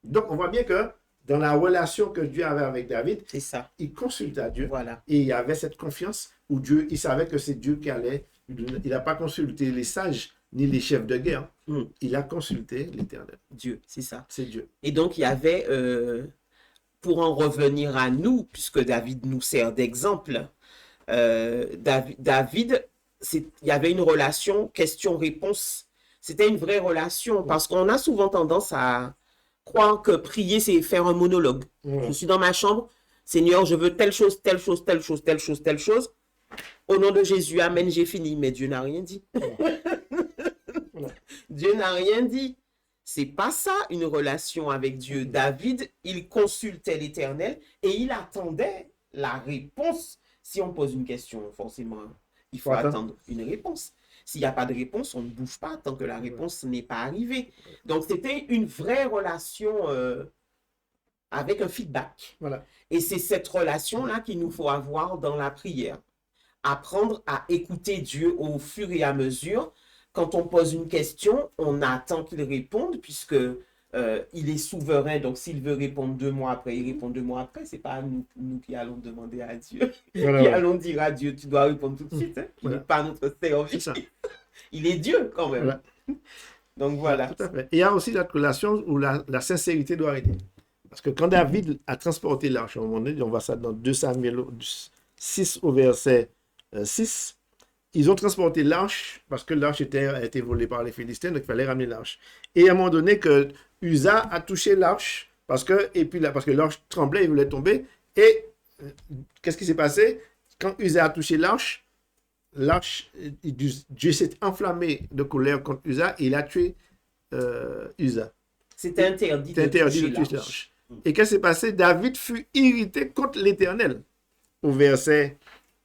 [SPEAKER 2] Donc, on voit bien que dans la relation que Dieu avait avec David,
[SPEAKER 1] c'est ça.
[SPEAKER 2] Il consulta Dieu.
[SPEAKER 1] Voilà.
[SPEAKER 2] Et il y avait cette confiance où il savait que c'est Dieu qui allait lui donner. Il n'a pas consulté les sages ni les chefs de guerre. Il a consulté l'Éternel.
[SPEAKER 1] Dieu, c'est ça.
[SPEAKER 2] C'est Dieu.
[SPEAKER 1] Et donc, il y avait, pour en revenir à nous, puisque David nous sert d'exemple, David, il y avait une relation question-réponse. C'était une vraie relation parce qu'on a souvent tendance à croire que prier, c'est faire un monologue. Je suis dans ma chambre, Seigneur, je veux telle chose, telle chose, telle chose, telle chose, telle chose. Au nom de Jésus, amen, j'ai fini. Mais Dieu n'a rien dit. Dieu n'a rien dit. C'est pas ça, une relation avec Dieu. David, il consultait l'Éternel et il attendait la réponse. Si on pose une question, forcément, il faut attendre une réponse. S'il n'y a pas de réponse, on ne bouge pas tant que la réponse n'est pas arrivée. Donc, c'était une vraie relation avec un feedback.
[SPEAKER 2] Voilà.
[SPEAKER 1] Et c'est cette relation-là qu'il nous faut avoir dans la prière. Apprendre à écouter Dieu au fur et à mesure quand on pose une question, on attend qu'il réponde puisque il est souverain. Donc, s'il veut répondre 2 mois après, il répond 2 mois après. C'est pas nous qui allons demander à Dieu,
[SPEAKER 2] Voilà,
[SPEAKER 1] qui
[SPEAKER 2] voilà.
[SPEAKER 1] allons dire à Dieu, tu dois répondre tout de suite. Hein. Il n'est
[SPEAKER 2] Voilà.
[SPEAKER 1] pas notre
[SPEAKER 2] C'est
[SPEAKER 1] service.
[SPEAKER 2] ça.
[SPEAKER 1] Il est Dieu quand même.
[SPEAKER 2] Voilà.
[SPEAKER 1] Donc,
[SPEAKER 2] Voilà,
[SPEAKER 1] voilà.
[SPEAKER 2] tout à fait. Et il y a aussi la relation où la sincérité doit aider. Parce que quand David a transporté l'arche, à un moment donné, on voit ça dans 2 Samuel 6 au verset 6, ils ont transporté l'arche parce que l'arche a été volée par les Philistins, donc il fallait ramener l'arche. Et à un moment donné, que Uza a touché l'arche parce que l'arche tremblait, il voulait tomber. Et qu'est-ce qui s'est passé? Quand Uza a touché l'arche, Dieu s'est enflammé de colère contre Uza et il a tué Uza.
[SPEAKER 1] C'était interdit
[SPEAKER 2] C'est interdit de
[SPEAKER 1] toucher
[SPEAKER 2] toucher
[SPEAKER 1] l'arche.
[SPEAKER 2] l'arche. Et qu'est-ce qui s'est passé? David fut irrité contre l'Éternel. Au verset,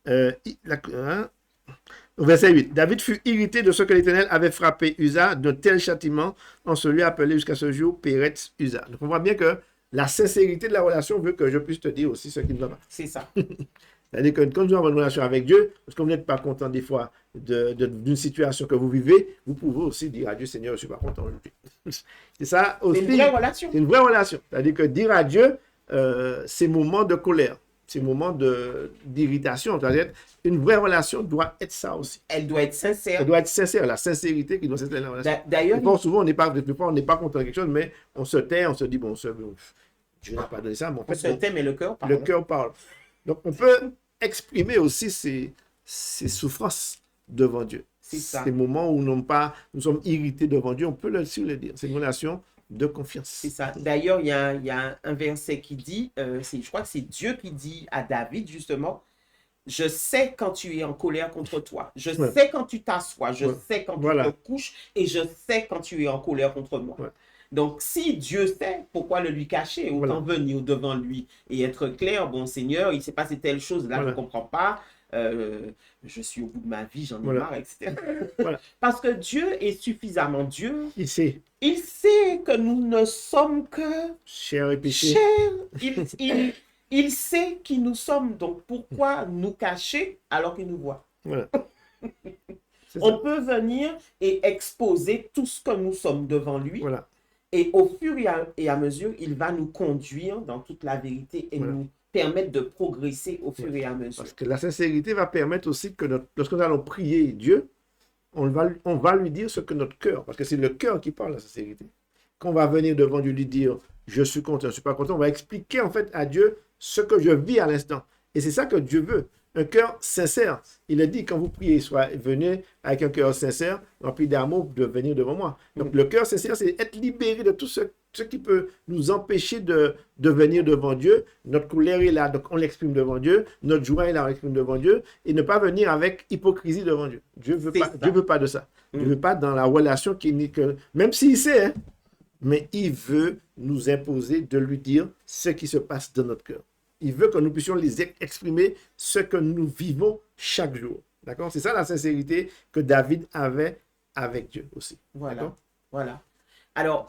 [SPEAKER 2] au verset 8. David fut irrité de ce que l'Éternel avait frappé Uza d'un tel châtiment, en se lui appelé jusqu'à ce jour Péretz Uza. Donc on voit bien que la sincérité de la relation veut que je puisse te dire aussi ce qui ne va pas.
[SPEAKER 1] C'est ça.
[SPEAKER 2] C'est-à-dire que quand vous avez une relation avec Dieu, parce que vous n'êtes pas content des fois d'une situation que vous vivez, vous pouvez aussi dire à Dieu, Seigneur, je ne suis pas content aujourd'hui. C'est ça aussi.
[SPEAKER 1] C'est une vraie relation.
[SPEAKER 2] C'est une vraie relation. C'est-à-dire que dire à Dieu, ces moments de colère, ces moments d'irritation, c'est-à-dire une vraie relation doit être ça aussi.
[SPEAKER 1] Elle doit être sincère.
[SPEAKER 2] Elle doit être sincère, la sincérité qui doit être dans la relation.
[SPEAKER 1] D'ailleurs,
[SPEAKER 2] Souvent, on n'est pas content de quelque chose, mais on se tait, on se dit, bon, Dieu n'a pas donné ça, mais en fait,
[SPEAKER 1] on se tait, mais le cœur parle.
[SPEAKER 2] le cœur parle. Donc, on peut exprimer aussi ses souffrances devant Dieu.
[SPEAKER 1] C'est ça.
[SPEAKER 2] Ces moments où nous sommes irrités devant Dieu, on peut aussi le dire. C'est une relation de confiance.
[SPEAKER 1] C'est ça. D'ailleurs, il y a un verset qui dit, je crois que c'est Dieu qui dit à David, justement, je sais quand tu es en colère contre toi. Je sais quand tu t'assois. Je sais quand tu te couches. Et je sais quand tu es en colère contre moi.
[SPEAKER 2] Ouais.
[SPEAKER 1] Donc, si Dieu sait, pourquoi le lui cacher? Autant venir devant lui et être clair. Bon, Seigneur, il s'est passé telle chose. Là, je ne comprends pas. Je suis au bout de ma vie, j'en ai marre, etc. Parce que Dieu est suffisamment Dieu.
[SPEAKER 2] Il sait.
[SPEAKER 1] Il sait que nous ne sommes que
[SPEAKER 2] chair et péché.
[SPEAKER 1] Il sait qui nous sommes. Donc, pourquoi nous cacher alors qu'il nous voit?
[SPEAKER 2] Voilà.
[SPEAKER 1] On peut venir et exposer tout ce que nous sommes devant lui.
[SPEAKER 2] Voilà.
[SPEAKER 1] Et au fur et à mesure, il va nous conduire dans toute la vérité et nous permettre de progresser au fur et à mesure.
[SPEAKER 2] Parce que la sincérité va permettre aussi que lorsque nous allons prier Dieu, on va lui dire ce que notre cœur, parce que c'est le cœur qui parle, la sincérité. Quand on va venir devant Dieu lui dire, je suis content, je ne suis pas content, on va expliquer en fait à Dieu ce que je vis à l'instant. Et c'est ça que Dieu veut. Un cœur sincère. Il a dit, quand vous priez, venez avec un cœur sincère, rempli d'amour, de venir devant moi. Donc, le cœur sincère, c'est être libéré de tout ce qui peut nous empêcher de venir devant Dieu. Notre colère est là, donc on l'exprime devant Dieu. Notre joie est là, on l'exprime devant Dieu. Et ne pas venir avec hypocrisie devant Dieu. Dieu ne veut pas de ça. Dieu ne veut pas dans la relation qui n'est que... Même s'il sait, hein, mais il veut nous imposer de lui dire ce qui se passe dans notre cœur. Il veut que nous puissions les exprimer ce que nous vivons chaque jour. D'accord? C'est ça la sincérité que David avait avec Dieu aussi.
[SPEAKER 1] Voilà. Voilà. Alors,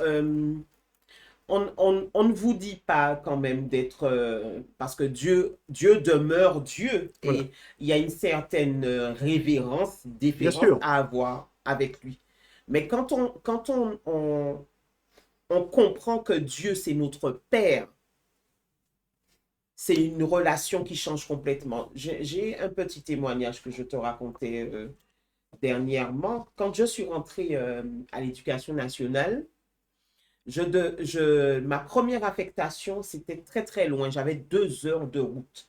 [SPEAKER 1] on ne vous dit pas quand même d'être... parce que Dieu demeure Dieu. Et il y a une certaine révérence, déférence à avoir avec lui. Mais quand on comprend que Dieu, c'est notre Père, c'est une relation qui change complètement. J'ai un petit témoignage que je te racontais dernièrement. Quand je suis rentrée à l'Éducation nationale, ma première affectation, c'était très très loin. J'avais 2 heures de route.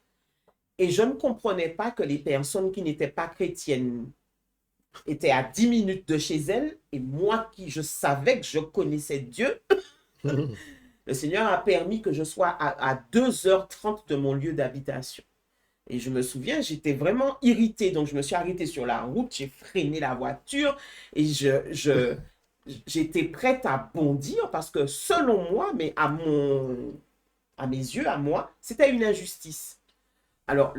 [SPEAKER 1] Et je ne comprenais pas que les personnes qui n'étaient pas chrétiennes étaient à 10 minutes de chez elles. Et moi, je savais que je connaissais Dieu, le Seigneur a permis que je sois à 2h30 de mon lieu d'habitation. Et je me souviens, j'étais vraiment irritée. Donc, je me suis arrêtée sur la route, j'ai freiné la voiture et j'étais prête à bondir parce que selon moi, mais à mes yeux, à moi, c'était une injustice. Alors,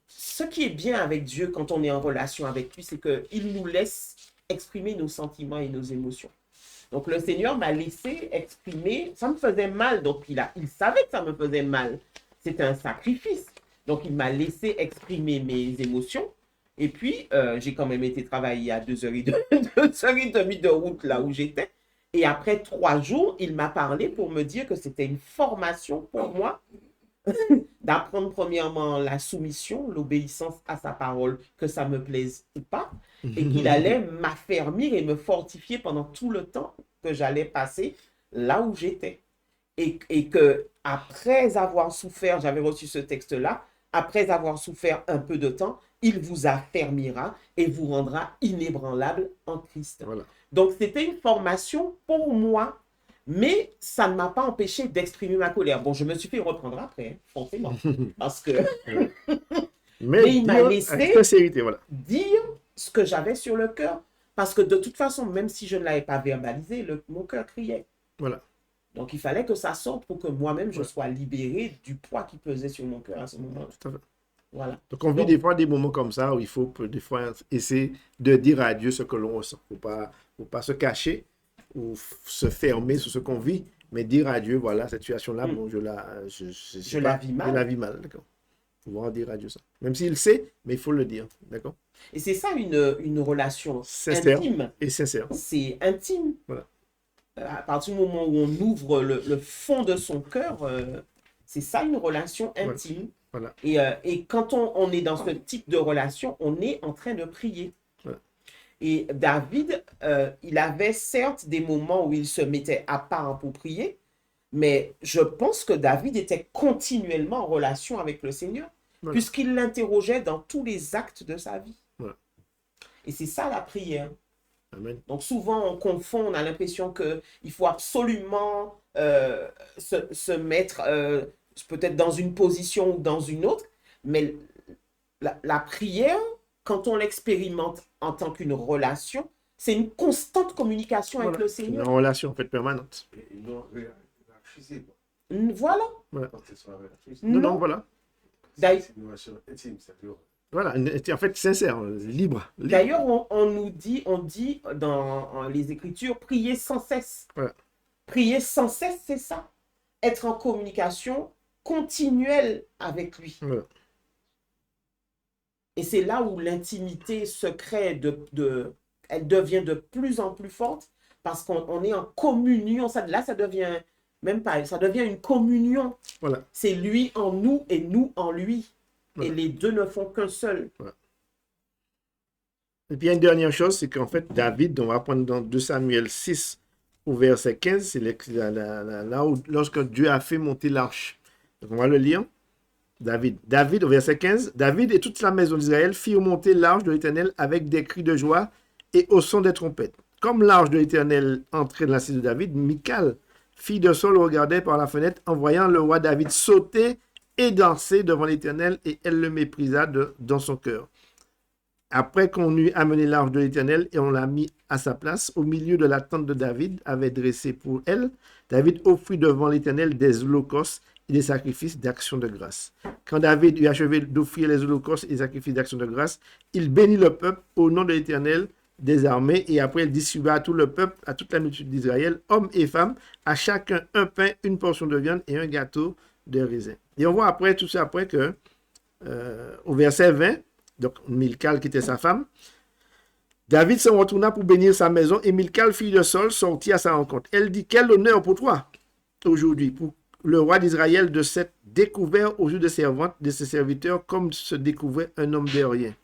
[SPEAKER 1] ce qui est bien avec Dieu quand on est en relation avec lui, c'est qu'il nous laisse exprimer nos sentiments et nos émotions. Donc, le Seigneur m'a laissé exprimer, ça me faisait mal, donc il savait que ça me faisait mal. C'était un sacrifice. Donc, il m'a laissé exprimer mes émotions Et puis, j'ai quand même été travailler à 2h30 de route là où j'étais. Et après 3 jours, il m'a parlé pour me dire que c'était une formation pour moi d'apprendre premièrement la soumission, l'obéissance à sa parole, que ça me plaise ou pas, et qu'il allait m'affermir et me fortifier pendant tout le temps que j'allais passer là où j'étais. Et que après avoir souffert, j'avais reçu ce texte-là, après avoir souffert un peu de temps, il vous affermira et vous rendra inébranlable en Christ.
[SPEAKER 2] Voilà.
[SPEAKER 1] Donc, c'était une formation pour moi, mais ça ne m'a pas empêché d'exprimer ma colère. Bon, je me suis fait reprendre après, hein, forcément, parce que mais il m'a
[SPEAKER 2] avec
[SPEAKER 1] laissé
[SPEAKER 2] sincérité, voilà.
[SPEAKER 1] dire ce que j'avais sur le cœur, parce que de toute façon, même si je ne l'avais pas verbalisé, mon cœur criait.
[SPEAKER 2] Voilà.
[SPEAKER 1] Donc, il fallait que ça sorte pour que moi-même, je
[SPEAKER 2] Ouais.
[SPEAKER 1] sois libéré du poids qui pesait sur mon cœur à ce moment-là.
[SPEAKER 2] Tout à fait.
[SPEAKER 1] Voilà.
[SPEAKER 2] Donc, on vit des fois des moments comme ça où il faut des fois essayer de dire à Dieu ce que l'on ressent. Il ne faut pas se cacher ou se fermer sur ce qu'on vit, mais dire à Dieu, voilà, cette situation-là, bon, je
[SPEAKER 1] la vis mal.
[SPEAKER 2] Je la vis mal, d'accord. Il faut pouvoir dire à Dieu ça. Même s'il sait, mais il faut le dire, d'accord.
[SPEAKER 1] Et c'est ça une relation
[SPEAKER 2] Sincère
[SPEAKER 1] intime.
[SPEAKER 2] et sincère.
[SPEAKER 1] C'est intime.
[SPEAKER 2] Voilà.
[SPEAKER 1] À partir du moment où on ouvre le fond de son cœur, c'est ça une relation intime.
[SPEAKER 2] Voilà.
[SPEAKER 1] Et quand on est dans ce type de relation, on est en train de prier.
[SPEAKER 2] Voilà.
[SPEAKER 1] Et David, il avait certes des moments où il se mettait à part pour prier, mais je pense que David était continuellement en relation avec le Seigneur,
[SPEAKER 2] Voilà.
[SPEAKER 1] puisqu'il l'interrogeait dans tous les actes de sa vie.
[SPEAKER 2] Voilà.
[SPEAKER 1] Et c'est ça la prière.
[SPEAKER 2] Amen.
[SPEAKER 1] Donc souvent on confond, on a l'impression qu'il faut absolument se mettre peut-être dans une position ou dans une autre, mais la prière, quand on l'expérimente en tant qu'une relation, c'est une constante communication avec le
[SPEAKER 2] C'est une
[SPEAKER 1] Seigneur.
[SPEAKER 2] relation en fait permanente.
[SPEAKER 1] Voilà.
[SPEAKER 2] Voilà.
[SPEAKER 1] Non.
[SPEAKER 2] Non, voilà.
[SPEAKER 1] D'ailleurs,
[SPEAKER 2] Voilà, en fait sincère, libre.
[SPEAKER 1] D'ailleurs, on dit dans les Écritures, prier sans cesse.
[SPEAKER 2] Voilà.
[SPEAKER 1] Prier sans cesse, c'est ça. Être en communication continuelle avec lui.
[SPEAKER 2] Voilà.
[SPEAKER 1] Et c'est là où l'intimité se crée, elle devient de plus en plus forte parce qu'on est en communion. Là, ça devient même pas, ça devient une communion.
[SPEAKER 2] Voilà.
[SPEAKER 1] C'est lui en nous et nous en lui.
[SPEAKER 2] Voilà.
[SPEAKER 1] Et les deux ne font qu'un seul.
[SPEAKER 2] Voilà. Et puis, il y a une dernière chose, c'est qu'en fait, David, on va prendre dans 2 Samuel 6 au verset 15, c'est là où, lorsque Dieu a fait monter l'arche. Donc, on va le lire. David, au verset 15, David et toute la maison d'Israël firent monter l'arche de l'Éternel avec des cris de joie et au son des trompettes. Comme l'arche de l'Éternel entrait dans la cité de David, Michal, fille de Saul, regardait par la fenêtre en voyant le roi David sauter et danser devant l'Éternel, et elle le méprisa dans son cœur. Après qu'on eut amené l'arche de l'Éternel et on l'a mis à sa place, au milieu de la tente de David, avait dressé pour elle, David offrit devant l'Éternel des holocaustes et des sacrifices d'action de grâce. Quand David eut achevé d'offrir les holocaustes et les sacrifices d'action de grâce, il bénit le peuple au nom de l'Éternel des armées, et après il distribua à tout le peuple, à toute la multitude d'Israël, hommes et femmes, à chacun un pain, une portion de viande et un gâteau de raisin. Et on voit après, tout ça après que, au verset 20, donc Michal qui était sa femme, David se retourna pour bénir sa maison, et Michal, fille de Saul, sortit à sa rencontre. Elle dit, quel honneur pour toi aujourd'hui, pour le roi d'Israël, de s'être découvert aux yeux de ses serviteurs, comme se découvrait un homme de rien.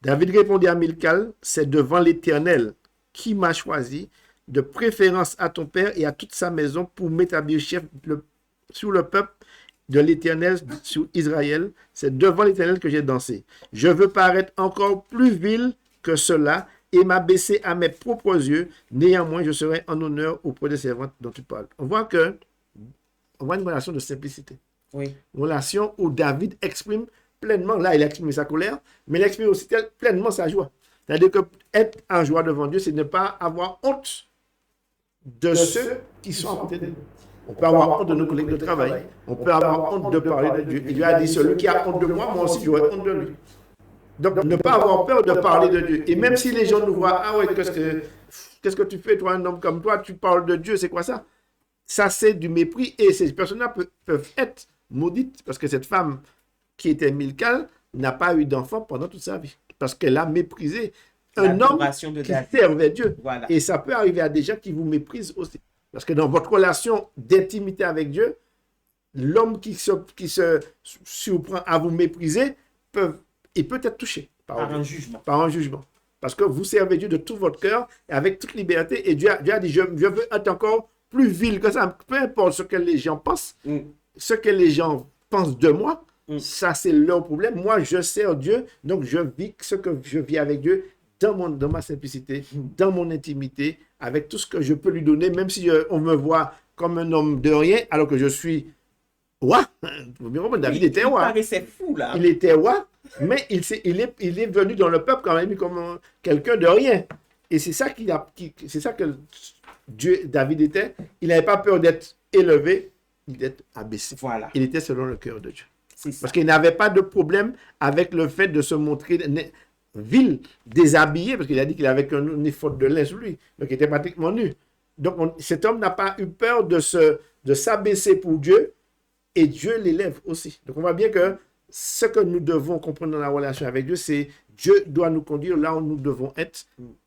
[SPEAKER 2] David répondit à Michal, c'est devant l'Éternel qui m'a choisi, de préférence à ton père et à toute sa maison, pour m'établir chef sur le peuple de l'Éternel, sur Israël. C'est devant l'Éternel que j'ai dansé. Je veux paraître encore plus vil que cela et m'abaisser à mes propres yeux. Néanmoins, je serai en honneur auprès des servantes dont tu parles. On voit une relation de simplicité.
[SPEAKER 1] Oui.
[SPEAKER 2] Une relation où David exprime pleinement, là il exprime sa colère, mais il exprime aussi pleinement sa joie. C'est-à-dire que être en joie devant Dieu, c'est ne pas avoir honte de ceux qui sont à côté de nous. On peut avoir honte de nos collègues de travail. On peut avoir honte de parler de Dieu. Il lui a dit, celui qui a honte de moi, moi aussi j'aurai honte de lui. Donc ne pas avoir peur de parler de Dieu. Et même si les gens nous voient, ah ouais, qu'est-ce que tu fais, toi, un homme comme toi, tu parles de Dieu, c'est quoi ça? Ça, c'est du mépris. Et ces personnes-là peuvent être maudites, parce que cette femme qui était Michal n'a pas eu d'enfant pendant toute sa vie. parce qu'elle a méprisé un homme
[SPEAKER 1] L'adoration de
[SPEAKER 2] qui
[SPEAKER 1] David.
[SPEAKER 2] servait Dieu.
[SPEAKER 1] Voilà.
[SPEAKER 2] Et ça peut arriver à des gens qui vous méprisent aussi. Parce que dans votre relation d'intimité avec Dieu, l'homme qui se surprend à vous mépriser, il peut être touché
[SPEAKER 1] Par un jugement.
[SPEAKER 2] par un jugement. Parce que vous servez Dieu de tout votre cœur et avec toute liberté. Et Dieu a dit, je veux être encore plus vil que ça. Peu importe ce que les gens pensent, ce que les gens pensent de moi, ça c'est leur problème. Moi, je sers Dieu, donc je vis ce que je vis avec Dieu dans ma simplicité, dans mon intimité, avec tout ce que je peux lui donner, même si on me voit comme un homme de rien, alors que je suis roi. David était roi.
[SPEAKER 1] Il paraissait fou, là.
[SPEAKER 2] Il était roi, mais il est venu dans le peuple quand même comme quelqu'un de rien. Et c'est ça c'est ça que David était. Il n'avait pas peur d'être élevé, d'être abaissé.
[SPEAKER 1] Voilà.
[SPEAKER 2] Il était selon le cœur de Dieu.
[SPEAKER 1] Parce
[SPEAKER 2] qu'il n'avait pas de problème avec le fait de se montrer vil, déshabillé, parce qu'il a dit qu'il avait une faute de lait sur lui, donc il était pratiquement nu. Donc cet homme n'a pas eu peur de s'abaisser pour Dieu, et Dieu l'élève aussi. Donc on voit bien que ce que nous devons comprendre dans la relation avec Dieu, c'est Dieu doit nous conduire là où nous devons être,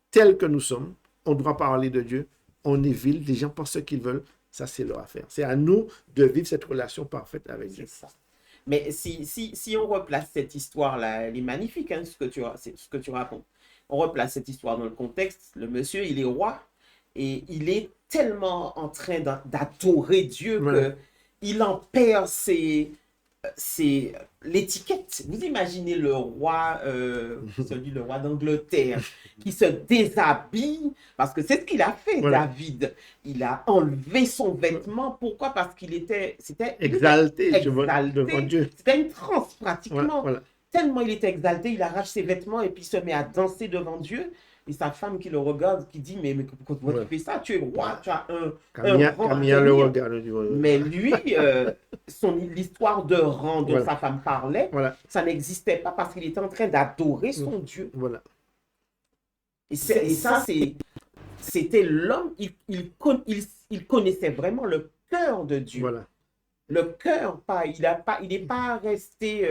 [SPEAKER 2] tels que nous sommes. On doit parler de Dieu, on est vil, les gens pensent ce qu'ils veulent, ça c'est leur affaire. C'est à nous de vivre cette relation parfaite avec Dieu.
[SPEAKER 1] C'est ça. Mais si on replace cette histoire-là, elle est magnifique, hein, ce que tu racontes. On replace cette histoire dans le contexte. Le monsieur, il est roi et il est tellement en train d'adorer Dieu qu'il en perd l'étiquette. Vous imaginez le roi, le roi d'Angleterre, qui se déshabille, parce que c'est ce qu'il a fait, David. Il a enlevé son vêtement. Pourquoi? Parce c'était
[SPEAKER 2] exalté devant Dieu.
[SPEAKER 1] C'était une transe pratiquement. Tellement il était exalté, il arrache ses vêtements et puis se met à danser devant Dieu. Et sa femme qui le regarde, qui dit, mais pourquoi tu fais ça? Tu es roi, tu as un rang.
[SPEAKER 2] Le regard.
[SPEAKER 1] Mais lui, l'histoire de rang dont sa femme parlait, ça n'existait pas parce qu'il était en train d'adorer son Dieu.
[SPEAKER 2] Voilà.
[SPEAKER 1] Et ça, c'était l'homme, il connaissait vraiment le cœur de Dieu.
[SPEAKER 2] Voilà.
[SPEAKER 1] Le cœur, il n'est pas resté...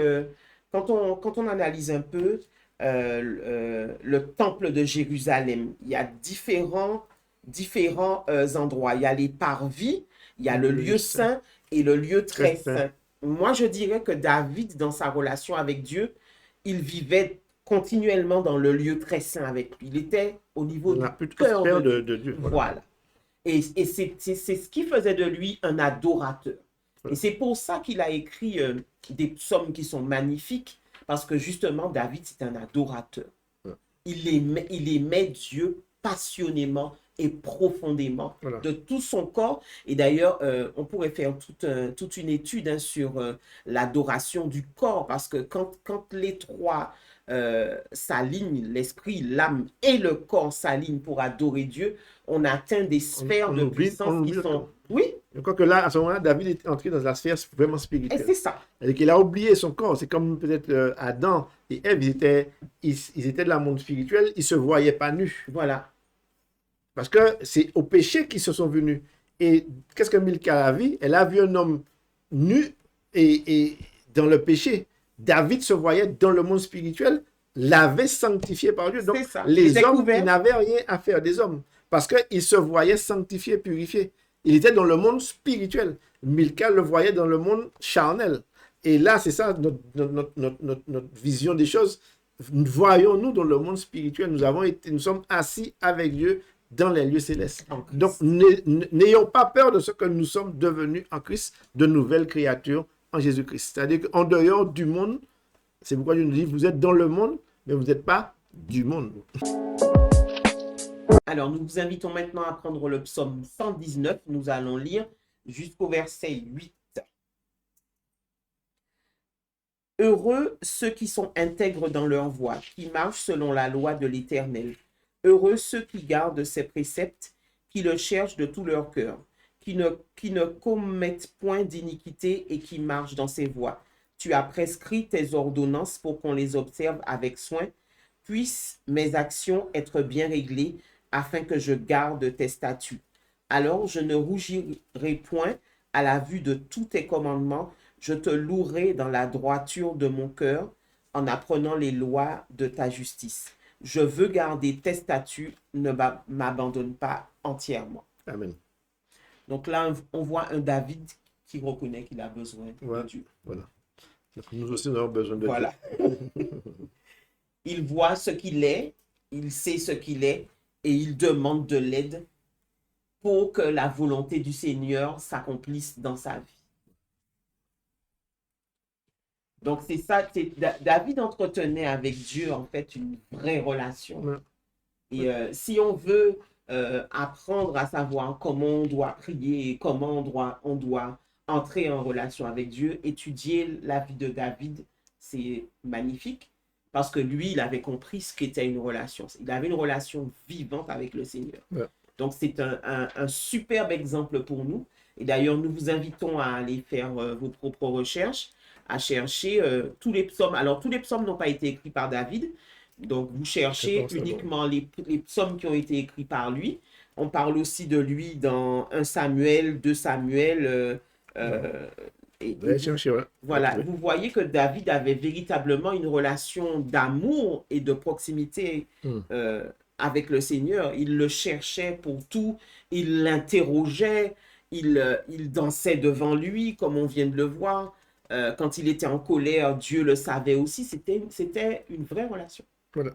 [SPEAKER 1] quand on analyse un peu le temple de Jérusalem, il y a différents endroits. Il y a les parvis, il y a le lieu saint et le lieu très saint. Moi, je dirais que David, dans sa relation avec Dieu, il vivait continuellement dans le lieu très saint avec lui. Il était au niveau du cœur de Dieu. Voilà. Et c'est ce qui faisait de lui un adorateur. Et c'est pour ça qu'il a écrit des psaumes qui sont magnifiques, parce que justement, David, c'est un adorateur. Il aimait Dieu passionnément et profondément, de tout son corps. Et d'ailleurs, on pourrait faire toute une étude sur l'adoration du corps, parce que quand les trois s'alignent, l'esprit, l'âme et le corps s'alignent pour adorer Dieu, on atteint des sphères de puissance qui sont... Oui.
[SPEAKER 2] Je crois que là, à ce moment-là, David est entré dans la sphère vraiment spirituelle.
[SPEAKER 1] Et c'est ça.
[SPEAKER 2] C'est-à-dire qu'il a oublié son corps. C'est comme peut-être Adam et Ève, ils étaient de la monde spirituel, ils ne se voyaient pas nus.
[SPEAKER 1] Voilà.
[SPEAKER 2] Parce que c'est au péché qu'ils se sont venus. Et qu'est-ce que Milka a vu? Elle a vu un homme nu et dans le péché. David se voyait dans le monde spirituel, l'avait sanctifié par Dieu. Donc, les hommes, ils n'avaient rien à faire des hommes. Parce qu'ils se voyaient sanctifiés, purifiés. Il était dans le monde spirituel. Milka le voyait dans le monde charnel. Et là, c'est ça notre vision des choses. Voyons-nous dans le monde spirituel. Nous sommes assis avec Dieu dans les lieux célestes. Donc, n'ayons pas peur de ce que nous sommes devenus en Christ, de nouvelles créatures en Jésus-Christ. C'est-à-dire qu'en dehors du monde, c'est pourquoi Dieu nous dit, vous êtes dans le monde, mais vous n'êtes pas du monde.
[SPEAKER 1] Alors, nous vous invitons maintenant à prendre le psaume 119. Nous allons lire jusqu'au verset 8. Heureux ceux qui sont intègres dans leur voie, qui marchent selon la loi de l'Éternel. Heureux ceux qui gardent ses préceptes, qui le cherchent de tout leur cœur, qui ne commettent point d'iniquité et qui marchent dans ses voies. Tu as prescrit tes ordonnances pour qu'on les observe avec soin. Puissent mes actions être bien réglées, afin que je garde tes statuts. Alors je ne rougirai point à la vue de tous tes commandements, je te louerai dans la droiture de mon cœur, en apprenant les lois de ta justice. Je veux garder tes statuts, ne m'abandonne pas entièrement.
[SPEAKER 2] Amen.
[SPEAKER 1] Donc là, on voit un David qui reconnaît qu'il a besoin de Dieu.
[SPEAKER 2] Voilà. Donc, nous aussi, nous avons besoin de
[SPEAKER 1] Voilà.
[SPEAKER 2] Dieu.
[SPEAKER 1] Il voit ce qu'il est, il sait ce qu'il est, et il demande de l'aide pour que la volonté du Seigneur s'accomplisse dans sa vie. Donc c'est ça, David entretenait avec Dieu en fait une vraie relation.
[SPEAKER 2] Ouais.
[SPEAKER 1] Et si on veut apprendre à savoir comment on doit prier, comment on doit entrer en relation avec Dieu, étudier la vie de David, c'est magnifique parce que lui, il avait compris ce qu'était une relation. Il avait une relation vivante avec le Seigneur.
[SPEAKER 2] Ouais.
[SPEAKER 1] Donc c'est un superbe exemple pour nous. Et d'ailleurs, nous vous invitons à aller faire vos propres recherches, à chercher tous les psaumes. Alors, tous les psaumes n'ont pas été écrits par David. Donc, vous cherchez uniquement les psaumes qui ont été écrits par lui. On parle aussi de lui dans 1 Samuel, 2 Samuel. Voilà, vous voyez que David avait véritablement une relation d'amour et de proximité avec le Seigneur. Il le cherchait pour tout, il l'interrogeait, il dansait devant lui, comme on vient de le voir. Quand il était en colère, Dieu le savait aussi. C'était une vraie relation.
[SPEAKER 2] Voilà.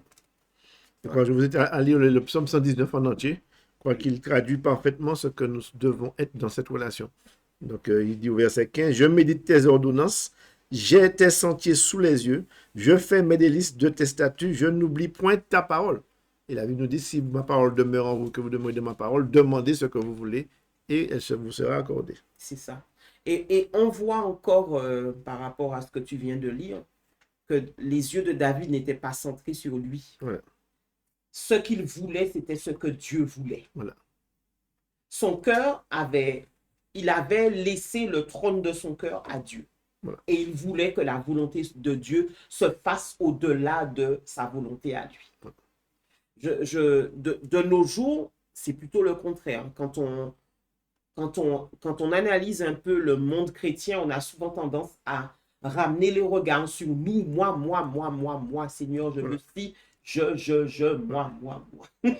[SPEAKER 2] Quand je vous ai à lire le psaume 119 en entier, je crois qu'il traduit parfaitement ce que nous devons être dans cette relation. Donc, il dit au verset 15, « Je médite tes ordonnances, j'ai tes sentiers sous les yeux, je fais mes délices de tes statuts, je n'oublie point ta parole. » Et la Bible nous dit, si ma parole demeure en vous, que vous demandez ma parole, demandez ce que vous voulez et elle vous sera accordée.
[SPEAKER 1] C'est ça. Et on voit encore, par rapport à ce que tu viens de lire, que les yeux de David n'étaient pas centrés sur lui.
[SPEAKER 2] Voilà.
[SPEAKER 1] Ce qu'il voulait, c'était ce que Dieu voulait.
[SPEAKER 2] Voilà.
[SPEAKER 1] Son cœur il avait laissé le trône de son cœur à Dieu.
[SPEAKER 2] Voilà.
[SPEAKER 1] Et il voulait que la volonté de Dieu se fasse au-delà de sa volonté à lui. Voilà. De nos jours, c'est plutôt le contraire. Quand on analyse un peu le monde chrétien, on a souvent tendance à ramener les regards sur nous, moi, Seigneur, je veux ci, moi.
[SPEAKER 2] Il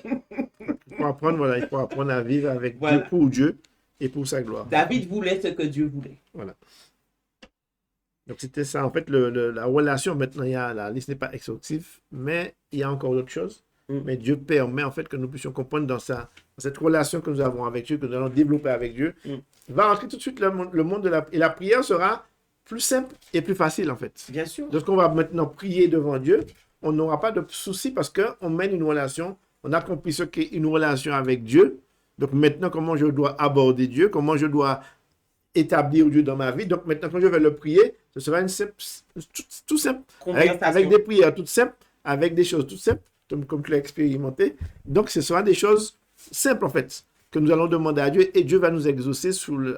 [SPEAKER 2] faut apprendre à vivre avec Dieu, pour Dieu et pour sa gloire.
[SPEAKER 1] David voulait ce que Dieu voulait.
[SPEAKER 2] Voilà. Donc c'était ça. En fait, la relation, maintenant, la liste n'est pas exhaustive, mais il y a encore d'autres choses. Mais Dieu permet en fait que nous puissions comprendre dans cette relation que nous avons avec Dieu, que nous allons développer avec Dieu. Il va entrer tout de suite le monde de et la prière sera plus simple et plus facile en fait.
[SPEAKER 1] Bien sûr.
[SPEAKER 2] Lorsqu'on va maintenant prier devant Dieu, on n'aura pas de soucis parce qu'on mène une relation, on a compris ce qu'est une relation avec Dieu. Donc maintenant, comment je dois aborder Dieu, comment je dois établir Dieu dans ma vie. Donc maintenant, quand je vais le prier, ce sera tout simple, avec des prières toutes simples, avec des choses toutes simples, comme tu l'as expérimenté. Donc ce sera des choses simples en fait, que nous allons demander à Dieu et Dieu va nous exaucer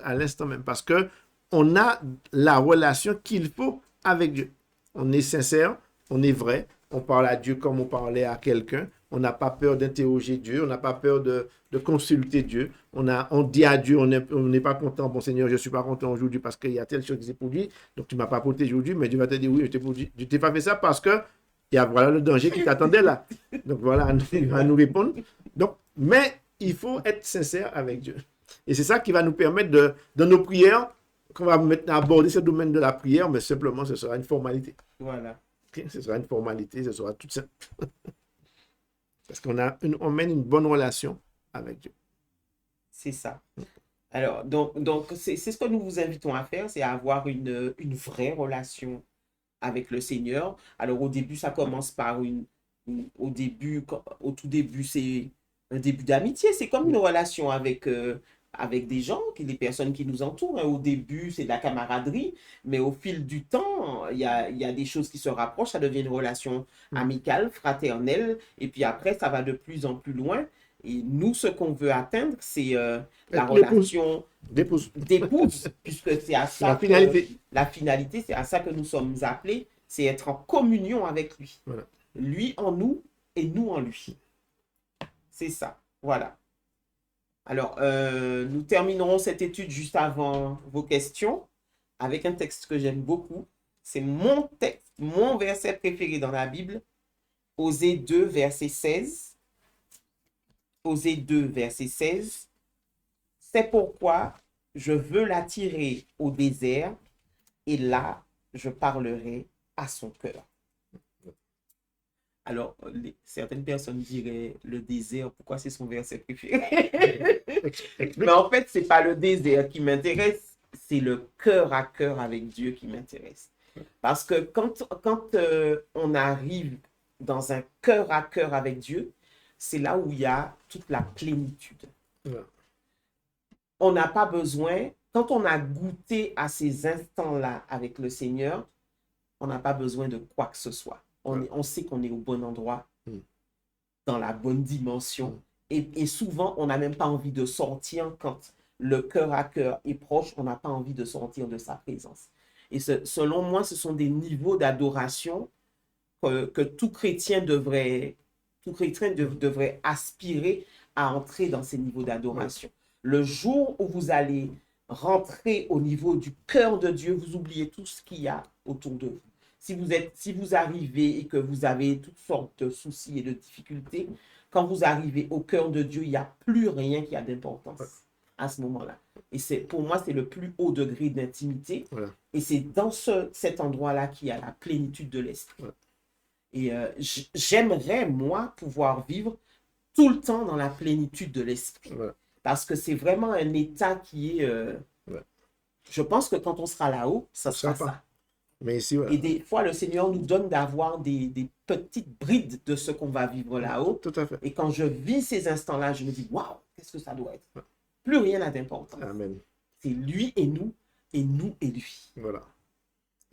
[SPEAKER 2] à l'instant même parce qu'on a la relation qu'il faut avec Dieu. On est sincère, on est vrai, on parle à Dieu comme on parlait à quelqu'un. On n'a pas peur d'interroger Dieu, on n'a pas peur de consulter Dieu. On dit à Dieu, on n'est pas content. Bon Seigneur, je ne suis pas content aujourd'hui parce qu'il y a telle chose qui s'est produite. Donc tu ne m'as pas protégé aujourd'hui, mais Dieu va te dire oui, je t'ai pas fait ça parce que voilà le danger qui t'attendait là. Donc voilà, il va nous répondre. Donc, mais il faut être sincère avec Dieu. Et c'est ça qui va nous permettre dans nos prières, qu'on va maintenant aborder ce domaine de la prière, mais simplement ce sera une formalité.
[SPEAKER 1] Voilà.
[SPEAKER 2] Okay? Ce sera une formalité, ce sera tout simple. Parce qu'on mène une bonne relation avec Dieu.
[SPEAKER 1] C'est ça. Alors, donc c'est ce que nous vous invitons à faire, c'est à avoir une vraie relation avec le Seigneur. Alors, au début, ça commence par au tout début, c'est un début d'amitié. C'est comme une relation avec des gens, des personnes qui nous entourent. Au début, c'est de la camaraderie, mais au fil du temps, il y a des choses qui se rapprochent. Ça devient une relation amicale, fraternelle, et puis après, ça va de plus en plus loin. Et nous, ce qu'on veut atteindre, c'est la relation d'épouse, puisque c'est à ça la finalité, c'est à ça que nous sommes appelés, c'est être en communion avec lui.
[SPEAKER 2] Voilà.
[SPEAKER 1] Lui en nous et nous en lui. C'est ça. Voilà. Alors, nous terminerons cette étude juste avant vos questions avec un texte que j'aime beaucoup. C'est mon texte mon verset préféré dans la Bible, Osée 2, verset 16. Osée 2, verset 16. C'est pourquoi je veux l'attirer au désert et là, je parlerai à son cœur. Alors, certaines personnes diraient le désert, pourquoi c'est son verset préféré? Mais en fait, c'est pas le désert qui m'intéresse, c'est le cœur à cœur avec Dieu qui m'intéresse. Parce que quand on arrive dans un cœur à cœur avec Dieu, c'est là où il y a toute la plénitude.
[SPEAKER 2] Ouais.
[SPEAKER 1] On n'a pas besoin, quand on a goûté à ces instants-là avec le Seigneur, on n'a pas besoin de quoi que ce soit. On sait qu'on est au bon endroit, dans la bonne dimension. Et souvent, on n'a même pas envie de sortir quand le cœur à cœur est proche, on n'a pas envie de sortir de sa présence. Et selon moi, ce sont des niveaux d'adoration que tout chrétien devrait aspirer à entrer dans ces niveaux d'adoration. Le jour où vous allez rentrer au niveau du cœur de Dieu, vous oubliez tout ce qu'il y a autour de vous. Si vous arrivez et que vous avez toutes sortes de soucis et de difficultés, quand vous arrivez au cœur de Dieu, il n'y a plus rien qui a d'importance à ce moment-là. Et pour moi, c'est le plus haut degré d'intimité. Voilà. Et c'est dans cet endroit-là qu'il y a la plénitude de l'esprit. Ouais. Et j'aimerais, moi, pouvoir vivre tout le temps dans la plénitude de l'esprit. Ouais. Parce que c'est vraiment un état qui est... Je pense que quand on sera là-haut, ça sera ça.
[SPEAKER 2] Mais ici, voilà.
[SPEAKER 1] Et des fois, le Seigneur nous donne d'avoir des petites brides de ce qu'on va vivre là-haut.
[SPEAKER 2] Tout à fait.
[SPEAKER 1] Et quand je vis ces instants-là, je me dis, waouh, qu'est-ce que ça doit être? Plus rien n'a d'importance.
[SPEAKER 2] Amen.
[SPEAKER 1] C'est lui et nous et lui.
[SPEAKER 2] Voilà.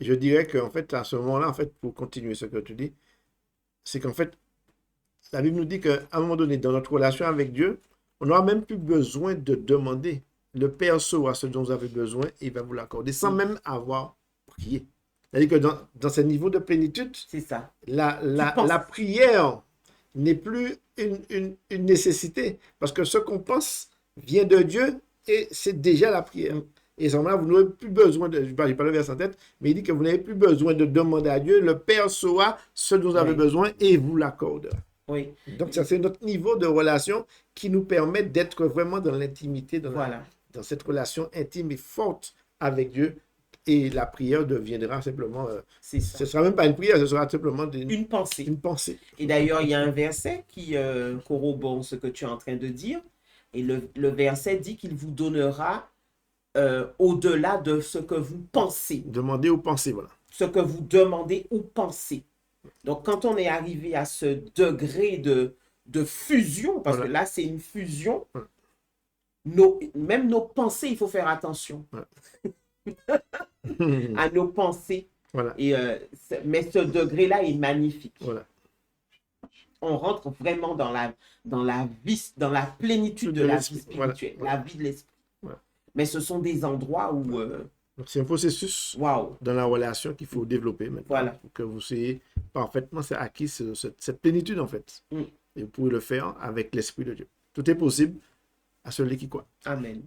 [SPEAKER 2] Et je dirais qu'en fait, à ce moment-là, en fait, pour continuer ce que tu dis, c'est qu'en fait, la Bible nous dit qu'à un moment donné, dans notre relation avec Dieu, on n'aura même plus besoin de demander. Le Père saura ce dont vous avez besoin et il va vous l'accorder sans même avoir prié. C'est-à-dire que dans ce niveau de plénitude,
[SPEAKER 1] c'est ça.
[SPEAKER 2] La prière n'est plus une nécessité parce que ce qu'on pense vient de Dieu et c'est déjà la prière. Et à ce moment-là, vous n'aurez plus besoin de... Je n'ai pas le verset en tête, mais il dit que vous n'avez plus besoin de demander à Dieu. Le Père saura ce dont vous avez besoin et vous l'accordera.
[SPEAKER 1] Oui.
[SPEAKER 2] Donc, c'est notre niveau de relation qui nous permet d'être vraiment dans l'intimité, dans cette relation intime et forte avec Dieu. Et la prière deviendra simplement... ce ne sera même pas une prière, ce sera simplement
[SPEAKER 1] une pensée.
[SPEAKER 2] Une pensée.
[SPEAKER 1] Et d'ailleurs, il y a un verset qui corrobore ce que tu es en train de dire. Et le verset dit qu'il vous donnera au-delà de ce que vous pensez.
[SPEAKER 2] Demandez ou pensez, voilà.
[SPEAKER 1] Ce que vous demandez ou pensez. Donc, quand on est arrivé à ce degré de fusion, parce que là, c'est une fusion, même nos pensées, il faut faire attention à nos pensées.
[SPEAKER 2] Voilà.
[SPEAKER 1] Et, mais ce degré-là est magnifique.
[SPEAKER 2] Voilà.
[SPEAKER 1] On rentre vraiment dans la plénitude de la vie spirituelle, la vie de l'esprit. Voilà. Mais ce sont des endroits où...
[SPEAKER 2] Donc, c'est un processus dans la relation qu'il faut développer maintenant pour que vous soyez parfaitement acquis cette plénitude, en fait. Et vous pouvez le faire avec l'Esprit de Dieu. Tout est possible à celui qui croit.
[SPEAKER 1] Amen.